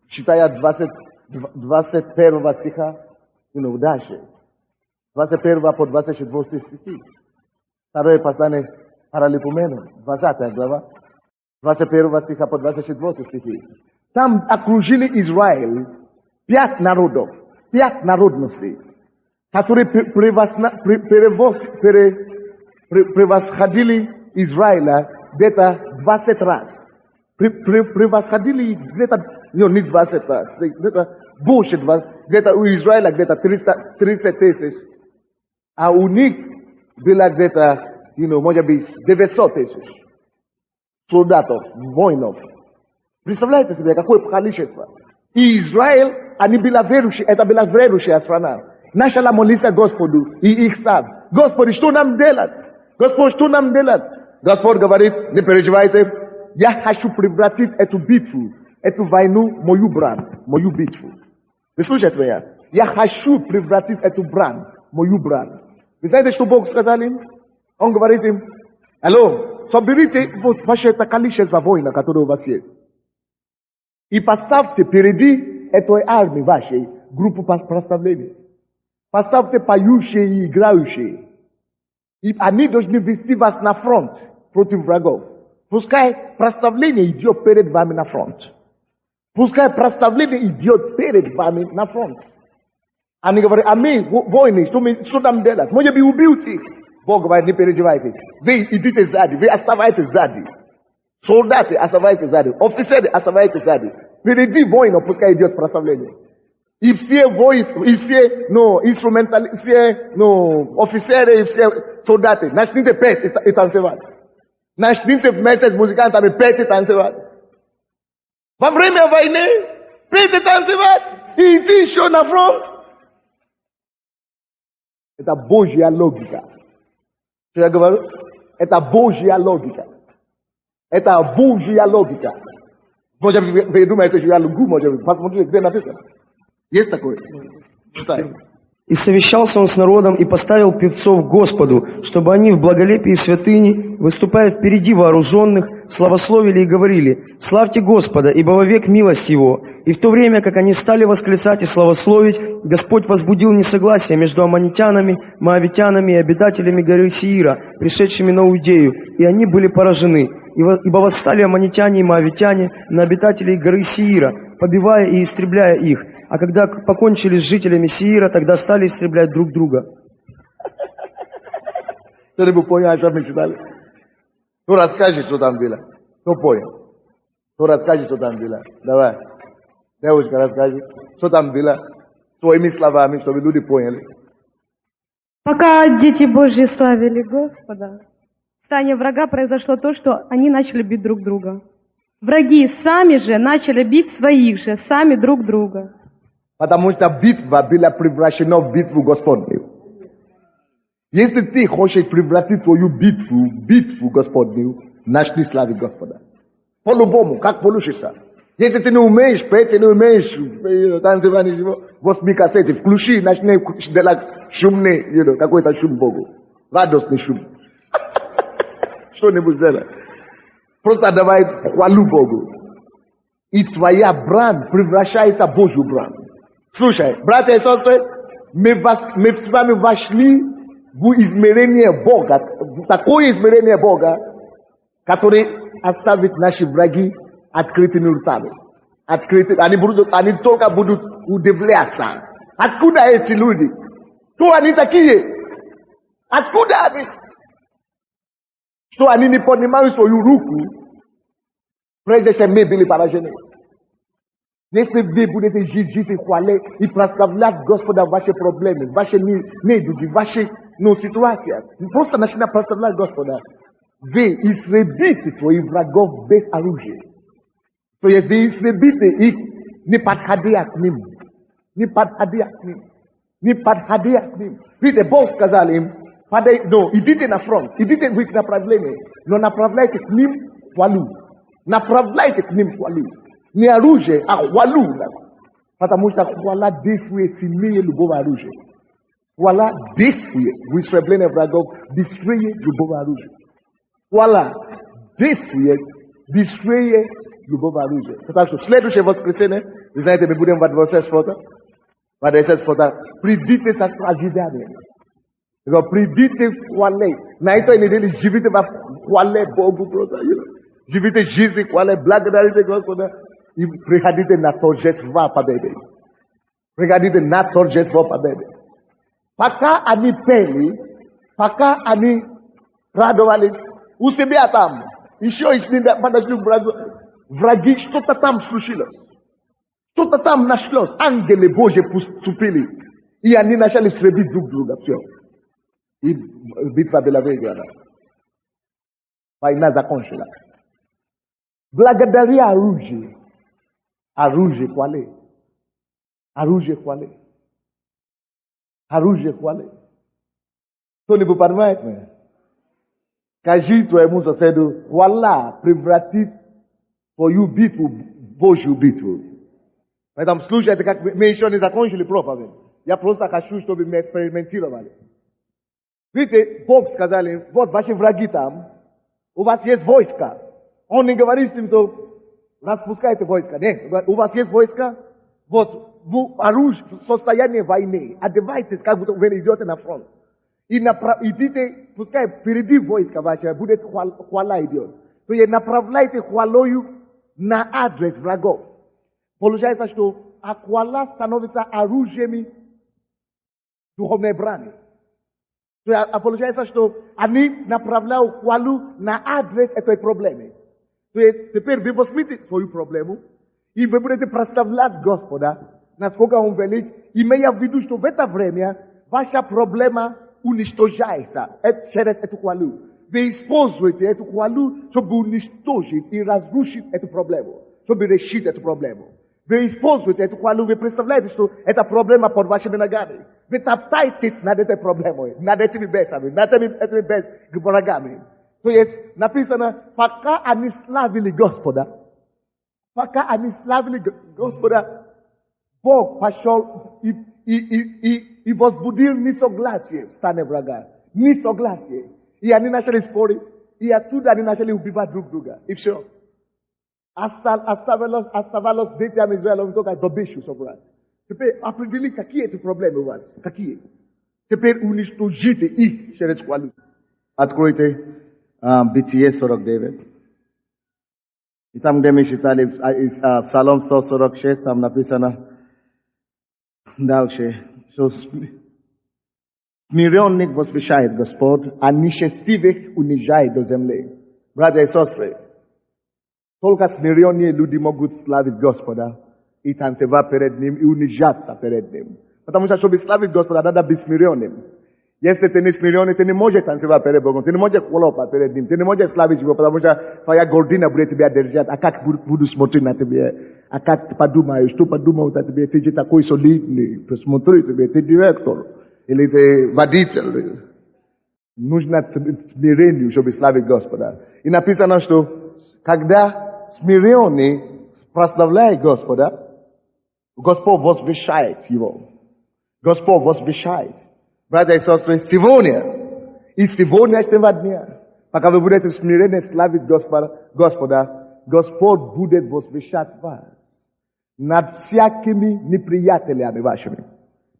читая 21 стиха, дальше. 21 по 24 стихи. Второе послание Паралипомену, 20 глава. 21 стиха по 24 стихи. Там окружили Израиль 5 народов, 5 народностей, которые превосходили Израиля где-то 20 раз. Превосходили где-то, не 20 раз, где-то больше 20, где-то у Израиля где-то 30 тысяч, а у них было где-то, может быть, 900 тысяч солдатов, воинов. Представляете себе, какое количество? И Израиль, они были верующие, это была верующая страна. Начала молиться Господу и их сам. Господи, что нам делать? Господь, что нам делать? Господь говорит, не переживайте, я хочу превратить эту битву, эту войну, мою брань, мою битву. Вы слушаете меня? Я хочу превратить эту брань, мою брань. Вы знаете, что Бог сказал им? Он говорит им, алло, соберите ваше количество воинов, которые у вас есть. И поставьте впереди этой армии вашей группу прославления. Поставьте поющие и играющие. И они должны вести вас на фронт против врагов. Пускай прославление идет перед вами на фронт. Пускай прославление идет перед вами на фронт. Они говорят, а мы, воины, что нам делать? Может быть, убьют их. Бог говорит, не переживайте. Вы идите сзади, вы оставайтесь сзади. Солдаты оставайтесь сзади, офицеры оставайтесь сзади. Впереди воинов пускай идет прославление. И все воины, и все, инструменталисты, все, офицеры, и все солдаты, начните петь и танцевать. Начните вместе с музыкантами петь и танцевать. Во время войны петь и танцевать, и идти еще на фронт. Это Божья логика. Что я говорю? Это Божья логика. Это Божья логика. Может быть, вы думаете, что я лгу, может быть. Посмотрите, где написано. Есть такое? Читай. «И совещался он с народом и поставил певцов Господу, чтобы они в благолепии святыни, выступая впереди вооруженных, славословили и говорили: „Славьте Господа, ибо вовек милость Его“. И в то время, как они стали восклицать и славословить, Господь возбудил несогласие между аммонитянами, моавитянами и обитателями горы Сеира, пришедшими на Иудею, и они были поражены. Ибо восстали аммонитяне и моавитяне на обитателей горы Сеира, побивая и истребляя их. А когда покончили с жителями Сеира, тогда стали истреблять друг друга». Кто-нибудь понял, о чем мы читали? Ну, расскажи, что там было. Кто понял? Ну, расскажи, что там было. Давай. Девушка, расскажи, что там было. Своими словами, чтобы люди поняли. Пока дети Божьи славили Господа, в стане врага произошло то, что они начали бить друг друга. Враги сами же начали бить своих же, сами друг друга. Потому что битва была превращена в битву Господню. Если ты хочешь превратить твою битву в битву Господню, начни славить Господа. По-любому, как получится. Если ты не умеешь петь, ты не умеешь танцевать, 8 кассеты, включи, начни делать шумный, какой-то шум Богу. Радостный шум. Что-нибудь сделай. Просто давай хвалу Богу. И твоя брань превращается в Божью брань. Слушай, братья и сестры, мы с вами вошли в измерение Бога, в такое измерение Бога, который оставит наши враги открытыми ртами. Они только будут удивляться. Откуда эти люди? Кто они такие? Откуда они? Что они не понимают свою руку, прежде чем мы были поражены. Если вы будете жить и хвалить и прославлять Господа ваши проблемы, ваши недуги, ваши ситуации, просто начинать прославлять Господа, вы истребите своих врагов без оружия. То есть вы истребите их, не подходя к ним. Не подходя к ним. Не подходя к ним. Видите, Бог сказал им, идите на фронт, идите в их направление, но направляйте к ним хвалу. Направляйте к ним хвалу. Не оружие, а хвалу. Потому что хвала действует сильнее любого оружия. Хвала действует в истреблении врагов быстрее любого оружия. Хвала действует быстрее любого оружия. Потому что следующее воскресенье Vi знаете, мы будем во Дворце спорта. Во Дворце спорта. Придите с ожиданием. Придите в хвале. На этой неделе живите в хвале Богу просто. Живите жизнь в хвале. Благодарите Господа. И приходите на торжество победы. Приходите на торжество победы. Пока они пели, пока они радовались, у себя там, еще подошли враги, что-то там случилось. Что-то там нашлось. Ангелы Божьи поступили. И они начали стрелять друг друга. Все. И битва была выиграна. Война закончилась. Благодаря оружию. Оружие хвалы. Оружие хвалы. Оружие хвалы. Кто-нибудь понимает меня? Скажи твоему соседу, хвала превратит твою битву в Божью битву. В этом случае, это как мы еще не закончили проповедь. Я просто хочу, чтобы мы экспериментировали. Видите, Бог сказали, вот ваши враги там, у вас есть войска. Он не говорит им, что распускайте войска. Нет, у вас есть войска, вот оружие, состояние войны. Одевайтесь, как будто вы идете на фронт. И идите, пускай впереди войска ваше, будет хвала идет. То есть направляйте хвалою на адрес врагов. Получается, что хвала становится оружием духовной брани. То есть получается, что они направляют хвалу на адрес этой проблемы. То есть теперь вы возьмите свою проблему и вы будете прославлять Господа, насколько Он велик, имея в виду, что в это время ваша проблема уничтожается через эту хвалу. Вы используете эту хвалу, чтобы уничтожить и разрушить эту проблему, чтобы решить эту проблему. Вы используете эту хвалу, вы представляете, что это проблема под вашими ногами. Вы топтаетесь над этой проблемой, над этими бесами, над этими врагами. То есть написано, пока они славили Господа, Бог пошел и возбудил несогласие в стане врага. Несогласие. И они начали спорить, и оттуда они начали убивать друг друга. И все. Оставалось детям Израилевым только добычу собрать. Теперь определи, какие эти проблемы у вас. Какие? Теперь уничтожите их через хвалу. Откройте Бытие 49. И там, где мы читали Псалом 146, там написано дальше, что смиренных возвещает Господь, а нечестивых унижает до земли. Братья и сестры, только смиренные люди могут славить Господа и танцевать перед Ним и унижаться перед Ним. Потому что, чтобы славить Господа, надо быть смиренным. Если ты не смиренный, ты не можешь танцевать перед Богом, ты не можешь хлопать перед Ним, ты не можешь славить Его, потому что твоя гордыня будет тебя держать. А как буду смотреть на тебя? А как подумаешь? Что подумают о тебе? Ты же такой солидный, посмотри тебе, ты директор, или ты водитель. Нужно смирение, чтобы славить Господа. И написано, что когда смиренный прославляет Господа, Господь возвещает Его. Господь возвещает. Братья и сестры, сегодняшнего дня, пока вы будете смиренно славить Господа, Господь будет возвещать вас над всякими неприятелями вашими.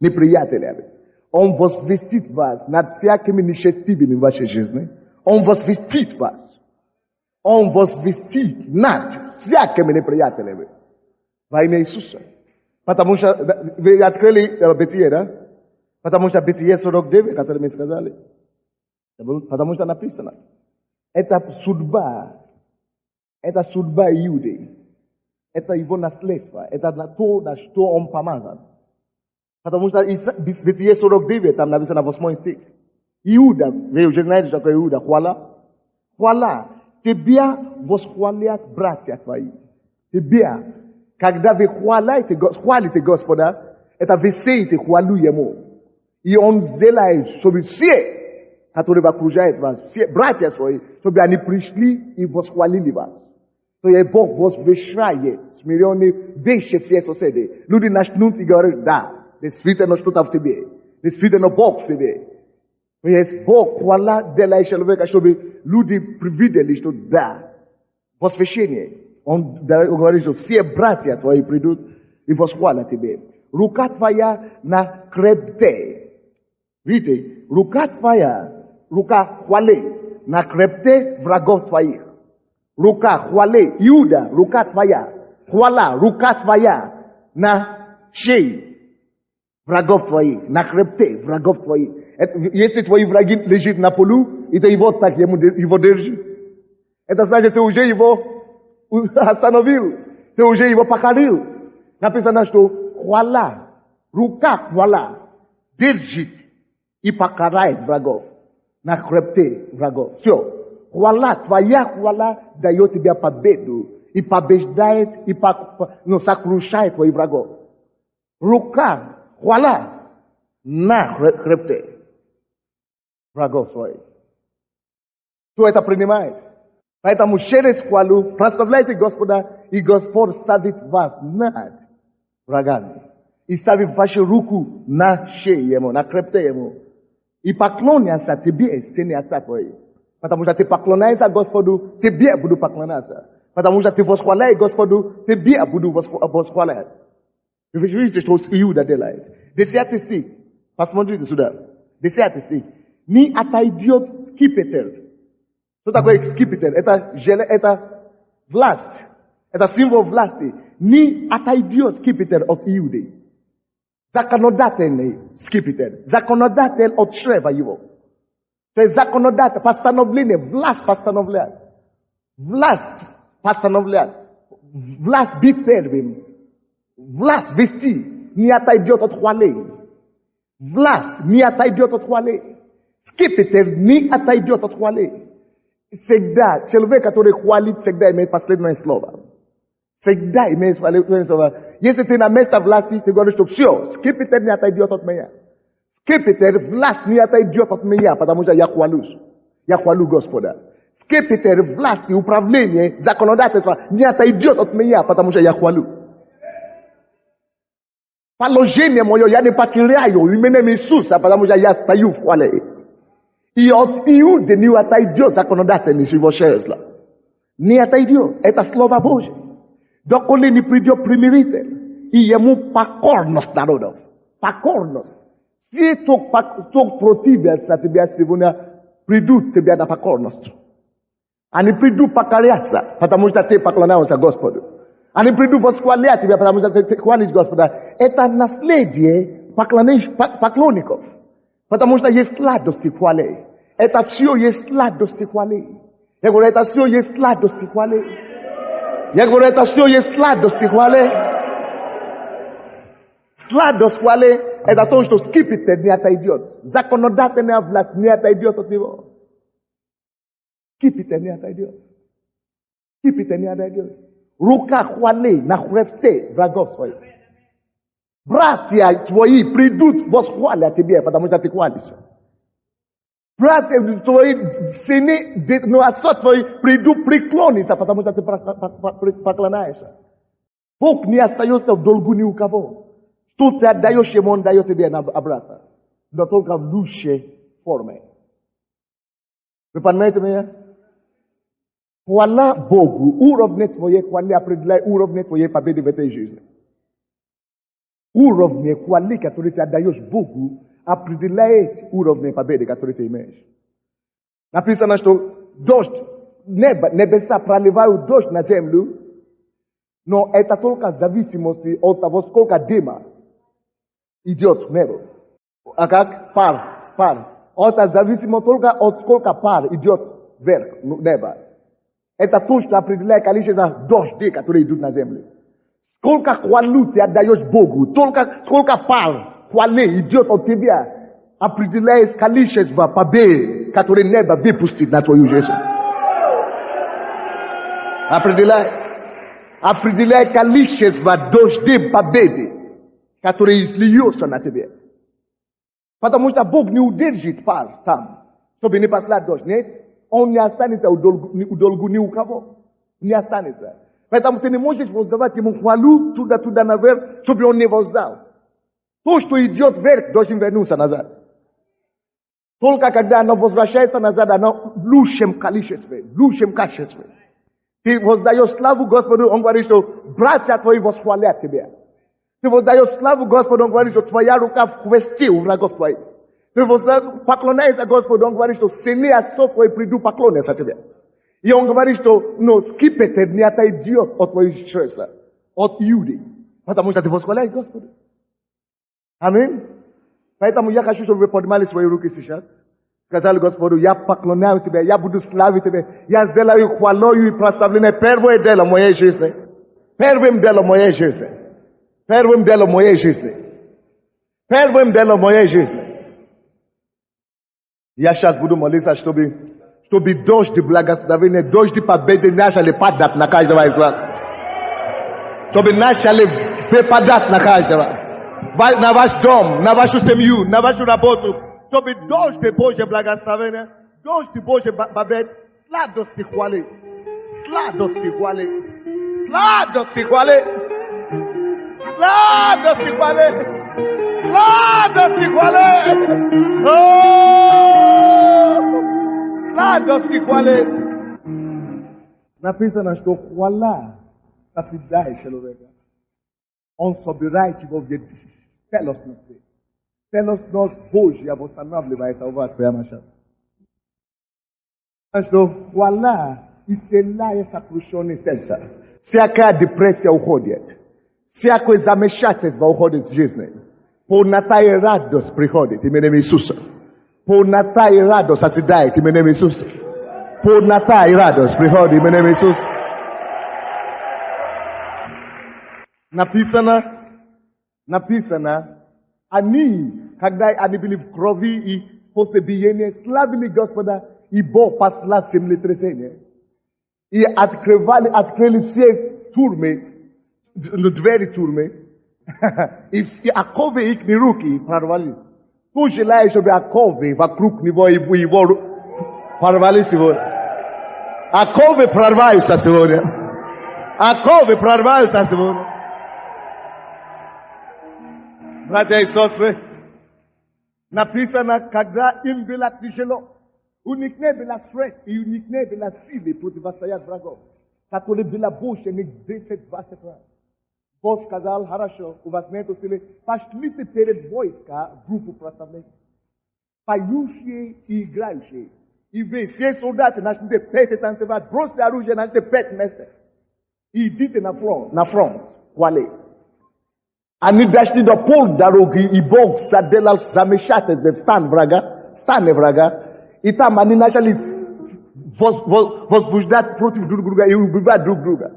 Неприятелями. Он возвестит вас над всякими нечестивыми в вашей жизни. Он возвестит вас. Он возвестит над всякими неприятелями. Во имя Иисуса. Потому что вы открыли Бытие, да? Потому что Бытие 49, который мы сказали. Потому что написано. Это судьба Иуды. Это его наследство. Это то, на что он помазан. Потому что Бытие 49, там написано 8 стих. Иуда, вы уже знаете, что такое Иуда. Хвала. Тебя восхвалят братья твои. Тебя. Когда вы хвалите Господа, это вы сеете хвалу Ему. И Он сделает, чтобы все, которые окружают вас, все братья свои, чтобы они пришли и восхвалили вас. То есть Бог возвещает смиренные вещи все соседи. Люди начнут и говорят, да, действительно что-то в тебе. Действительно Бог в тебе. То есть Бог хвала делает человека, чтобы люди привидели, что да, возвещение. Он говорит, что все братья твои придут и восхваля тебе. Рука твоя на хребте. Видите, рука твоя, рука хвалы на хребте врагов твоих. Рука хвалы, Иуда, рука твоя. Хвала, рука твоя на шее врагов твоих, на хребте врагов твоих. Если твои враги лежат на полу, и ты его так его держишь, это значит, ты уже его остановил, ты уже его покорил. Написано, что хвала, рука хвала держит и покарает врагов на хребте врагов. Все. Хвала, твоя хвала дает тебе победу и побеждает, и сокрушает твоих врагов. Рука, хвала на хребте врагов своих. Кто это принимает? Поэтому через хвалу прославляйте Господа, и Господь ставит вас над врагами. И ставит вашу руку на шею ему, на хребте ему. И поклоняться тебе, сыны отца твои. Потому что ты поклоняешься Господу, тебе буду поклоняться. Потому что ты восхваляешь Господу, тебе буду восхвалять. Вы видите, что Иуда делает. 10 стих. Посмотрите сюда. 10 стих. Не отойдет скипетр. Что такое скипетр? Это власть. Это символ власти. Не отойдет скипетр от Иуды. Законодательный скипетр. Законодатель от чрева его. То есть законодатель, постановление, власть постановляет. Власть постановляет. Власть быть первым. Власть вести не отойдет от хвалы. Власть не отойдет от хвалы. Скипетр не отойдет от хвалы. Всегда, человек, который хвалит, всегда имеет последнее слово. Всегда имеет последнее слово. Если ты на место власти, ты говоришь, что все, скипетр не отойдет от меня. Скипетр, власть не отойдет от меня, потому что я хвалюсь. Я хвалю Господа. Скипетр, власть и управление, законодательство не отойдет от меня, потому что я хвалю. Положение мое я не потеряю именем Иисуса, потому что я стою в хвале. И от Иуды не отойдет законодательность его чресла. Не отойдет. Это Слово Божье. Доколе не придет примиритель. И ему покорность народов. Покорность. Все, кто противятся тебя сегодня, придут тебя на покорность. Они придут покоряться, потому что ты поклонялся Господу. Они придут восхвалять тебя, потому что ты хвалишь Господа. Это наследие поклонников. Потому что есть сладости хвалы. Это все есть сладости хвалы. Я говорю, это все есть сладости хвалы. Я говорю, это все есть сладости хвалы. Сладость хвалы — это то, что скипетр не отойдет. Законодательная власть не отойдет от него. Скипетр не отойдет. Скипетр не отойдет. Рука хвалы на хребте врагов своих. Братья твои придут восхвалят тебе, потому что ты хвалишься. Братья твои, сыны, отца твои придут преклониться, потому что ты поклоняешься. Бог не остается в долгу ни у кого. Что ты отдаешь ему, он дает тебе обратно. Но только в лучшей форме. Вы понимаете меня? Хвала Богу. Уровни твоей хвалы определяет уровни твоей победы в этой жизни. Уровни хвалы, которые ты отдаешь Богу, определяет уровни победы, которые ты имеешь. Написано, что дождь, небеса проливают дождь на землю, но это только в зависимости от того, сколько дыма идет в небо. А как? Пар. Это зависимо только от сколько пар идет вверх неба. Это то, что определяет количество дождей, которые идут на землю. Сколько хвалу ты отдаешь Богу, сколько пар хвалы идет от тебя, определяет количество побед, которые небо выпустит на твою жизнь. Определяет количество дождей победы, которые изльются на тебе. Потому что Бог не удержит пар там, чтобы не послать дождь. Нет? Он не останется у долгу ни у кого. Не останется. Поэтому ты не можешь воздавать ему хвалу туда наверх, чтобы он не воздал. То, что идет вверх, должен вернуться назад. Только когда оно возвращается назад, оно в лучшем количестве, в лучшем качестве. Ты воздаешь славу Господу, он говорит, что братья твои восхвалят тебя. Ты воздаешь славу Господу, он говорит, что твоя рука в хвосте у врагов твоих. Ты поклоняешься Господу, он говорит, что сыны отцов твоих придут поклоняться тебе. И он говорит, что скипетр не отойдет от твоих чресла, от Иуды. Потому что ты восхваляешь Господа. Аминь. Поэтому я хочу, чтобы вы поднимали свои руки сейчас. Сказали Господу, я поклоняю Тебя, я буду славить Тебя, я сделаю хвалою и прославление первое дело моей жизни. Первым делом моей жизни. Первым делом моей жизни. Первым делом моей жизни. Я сейчас буду молиться, чтобы дождь благословения, дождь победы начали падать на каждого из вас. Чтобы начали выпадать на каждого. На ваш дом, на вашу семью, на вашу работу. Чтобы дождь Божье благословения, дождь Божье побед, сладости хвали. Сладости хвали. Сладости хвали. Сладости хвали. Сладости хвали. Сладости хвали. Написано, что хвала созидает человека. Он собирает его в целостности. Целостность Божья восстанавливается у вас прямо сейчас. Что хвала исцеляет сокрушенное сердце. Всякая депрессия уходит. Всякое замешательство уходит из жизни. Полнота и радость приходит именем Иисуса. Полнота и радость оседает именем Иисуса. Полнота и радость приходит именем Иисуса. Написано, они, когда они были в крови и после биения, славили Господа, и Бог послал землетрясение. И открыли все тюрьмы, двери тюрьмы, и все оковы их руки прорвались. Кто желает, чтобы оковы вокруг него его прорвались сегодня? Оковы прорваются сегодня. Оковы прорваются сегодня. Братья и сестры, написано, когда им было тяжело, у них не было стресс, и у них не было силы противостоять врагов, которые было больше, не 10-20 раз. Бог сказал, хорошо, у вас нет силы, пошлите перед войска группу прославления. Поющие и играющие. И вы, все солдаты, начнете петь и танцевать, бросьте оружие, начнете петь вместе. И идите на фронт, хвали. Они дошли до полдороги, и Бог заделал замешательство в стане врага, и там они начали возбуждать против друг друга и убивать друг друга.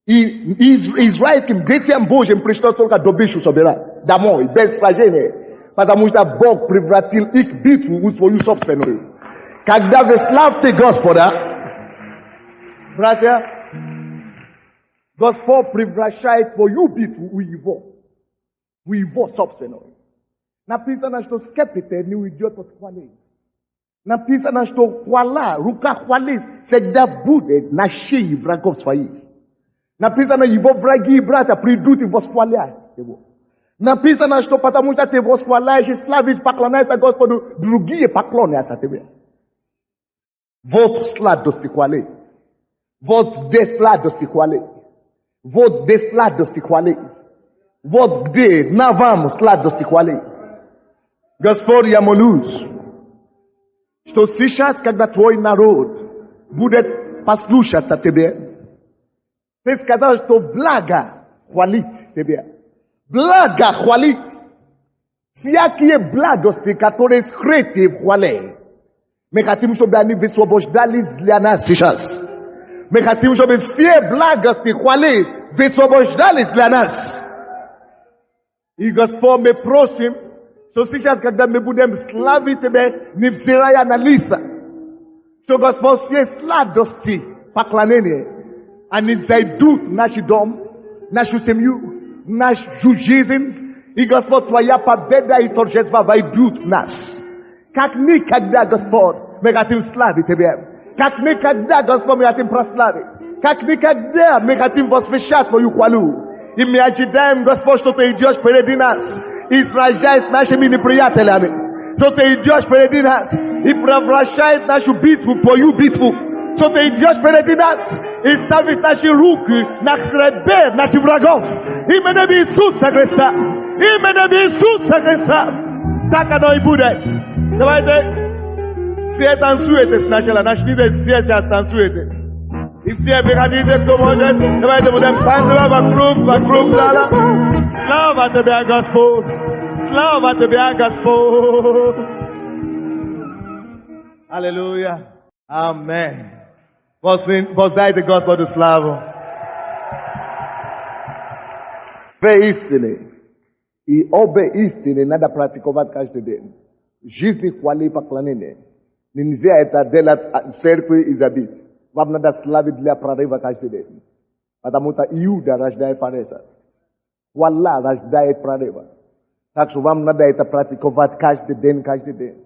И израильским детям Божьим пришлось только добычу собирать домой, без сражения, потому что Бог превратил их битву в свою собственную. Когда вы славите Господа, братья, Господь превращает твою битву в его собственную. Написано, что скипетр не уйдет от хвалы. Написано, что хвала, рука хвалы всегда будет на шее врагов своих. Написано, его враги и братья придут и восхвалят его. Написано, что потому что ты восхваляешь и славишь, поклоняешься Господу, другие поклонятся тебе. Вот сладости хвалы. Вот где сладости хвалы. Вот где сладости хвали. Вот где на вам сладости хвали. Господь, я молюсь, что сейчас, когда твой народ будет послушаться тебе, ты сказал, что благо хвалит тебе. Благо хвалит. Всякие благости, которые скрыты в хвале. Мы хотим, чтобы они высвобождались для нас сейчас. Мы хотим, чтобы все благости хвали высвобождались для нас. И, Господь, мы просим, что сейчас, когда мы будем славить Тебя, невзирая на лица, что, Господь, все сладости поклонения, они зайдут в наш дом, в нашу семью, в нашу жизнь, и, Господь, Твоя победа и торжество войдут в нас. Как никогда, Господь, мы хотим славить Тебя. Как никогда, Господь, мы хотим прославить. Как никогда мы хотим возвещать Твою хвалу. И мы ожидаем, Господь, что Ты идешь впереди нас и сражаешь с нашими неприятелями. Что Ты идешь впереди нас и превращаешь нашу битву в Твою битву. что ты идешь перед нас и ставишь наши руки на хребет наших врагов. Именем Иисуса Христа. Именем Иисуса Христа. Так оно и будет. Давайте все танцуете сначала. Начните все сейчас танцуете. И все приходите, кто может. Давайте будем танцевать вокруг зала. Слава тебе, Господь. Слава тебе, Господь. Аллилуйя. Аминь. Воздайте Господу славу. Две истины. И обе истины надо практиковать каждый день. Жизнь хвали и поклонения. Нельзя это делать в церкви и забить. Вам надо славить для прорыва каждый день. Потому что Иуда рождает Пареса. Хвала рождает прорыва. Так что вам надо это практиковать каждый день, каждый день.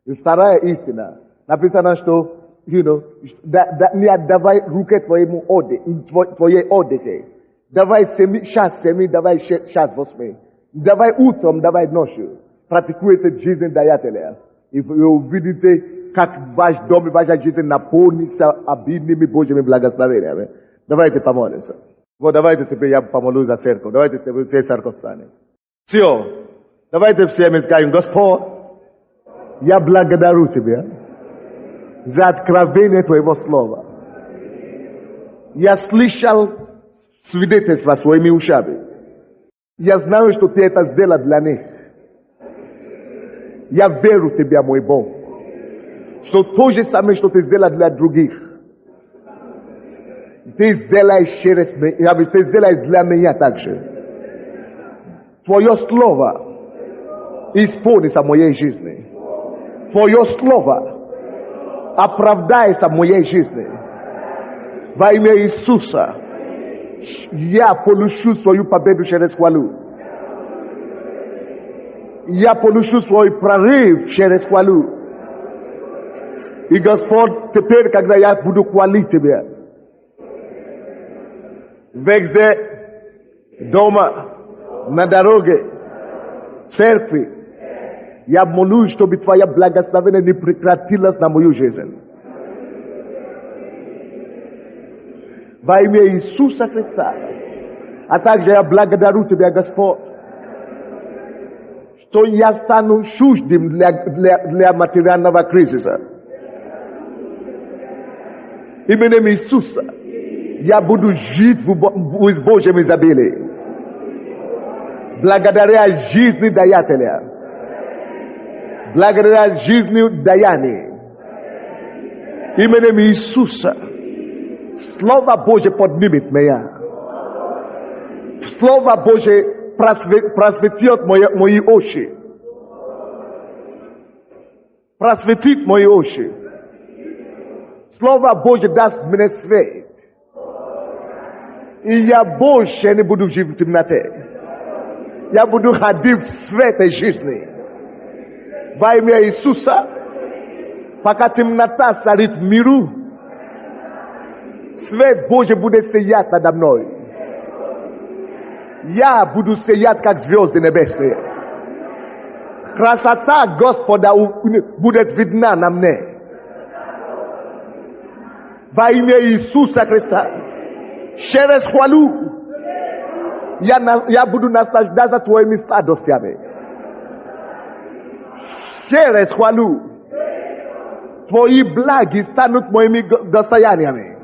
И вторая истина. Написано, что, не отдавай руке твоему твоей отдыхе. Давай час семи, давай час восьми. Давай утром, давай ночью. Практикуйте жизнь даятеля. И вы увидите, как ваш дом и ваша жизнь наполнится обильными Божьими благословениями. Давайте помолимся. Вот давайте теперь я помолюсь за церковь. Давайте теперь все церковь встанем. Все. Давайте все мы скажем: Господь, я благодарю Тебя за откровение Твоего Слова. Я слышал свидетельства своими ушами. Я знаю, что Ты это сделал для них. Я верю в Тебя, мой Бог. Что то же самое, что Ты сделал для других, Ты сделаешь через меня, Ты сделаешь для меня также. Твое Слово исполнится в моей жизни. Твое Слово оправдается в моей жизни. Во имя Иисуса я получу свою победу через хвалу. Я получу свой прорыв через хвалу. И Господь, теперь, когда я буду хвалить Тебя, везде, дома, на дороге, в церкви, я молюсь, чтобы Твоя благословение не прекратилось на мою жизнь. Во имя Иисуса Христа. А также я благодарю Тебя, Господь, что я стану чуждым для материального кризиса. Именем Иисуса я буду жить в Божьем изобилии. Благодаря жизни даятеля. Благодаря жизни даяния. Именем Иисуса Слово Божье поднимет меня. Слово Божье просветит мои очи. Просветит мои очи. Слово Божье даст мне свет. И я больше не буду жить в темноте. Я буду ходить в свете жизни. Во имя Иисуса, пока темнота царит в миру, свет Божий будет сиять надо мной. Я буду сиять, как звезды небесные. Красота Господа будет видна на мне. Во имя Иисуса Христа. Через хвалу я буду наслаждаться Твоими сладостями. Через хвалу Твои благи станут моими достояниями.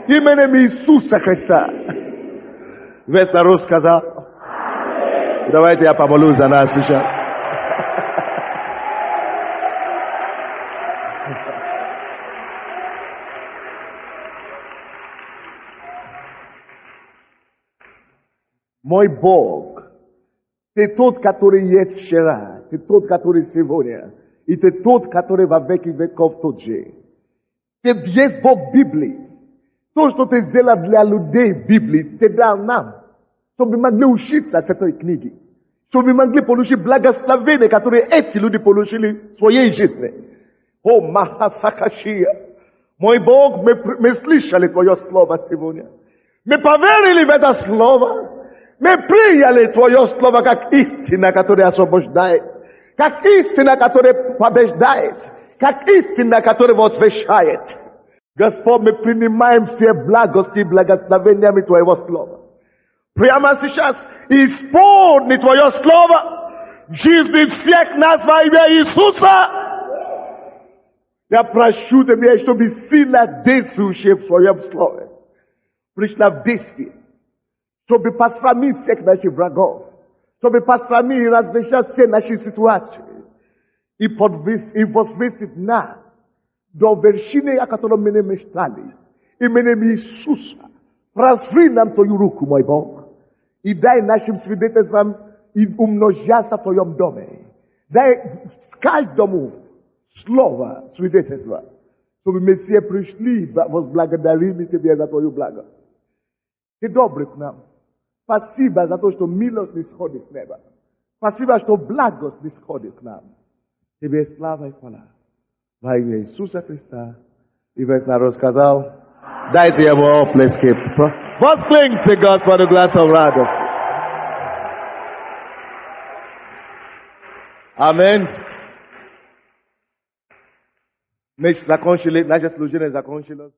Именем Иисуса Христа. Весь народ сказал: давайте я помолюсь за нас сейчас. Мой Бог, Ты тот, который есть вчера, Ты тот, который сегодня, и Ты тот, который во веки веков тот же. Ты есть Бог Библии. То, что Ты сделал для людей в Библии, Ты дал нам, чтобы мы могли учиться от этой книги, чтобы мы могли получить благословение, которые эти люди получили в своей жизни. О, Махасакашия, мой Бог, мы слышали Твое Слово сегодня. Мы поверили в это Слово. Мы приняли Твое Слово как истина, которая освобождает, как истина, которая побеждает, как истина, которая возвещает. Господь, мы принимаем все благости и благословениями Твоего Слова. Прямо сейчас исполни Твое Слово в жизни всех нас во имя Иисуса. Я прошу Тебя, чтобы сила, действующая в Своем Слове, пришла в действие, чтобы посрамить всех наших врагов, чтобы посрамить и разрешать все наши ситуации и возвысить нас до вершины, о которой мы не мечтали. Именем Иисуса, прозри нам Твою руку, мой Бог, и дай нашим свидетельствам и умножаться в Твоем доме. Дай каждому слово свидетельства, чтобы мы все пришли, возблагодарили Тебе за Твою благость. Ты добрый к нам. Спасибо за то, что милость не сходит с неба. Спасибо, что благость не сходит к нам. Тебе слава и хвала. Во имя Иисуса Христа. И весь народ сказал, дайте ему оплески. Воскликните Господу глазом радости. Аминь. Мы закончили, наше служение закончилось.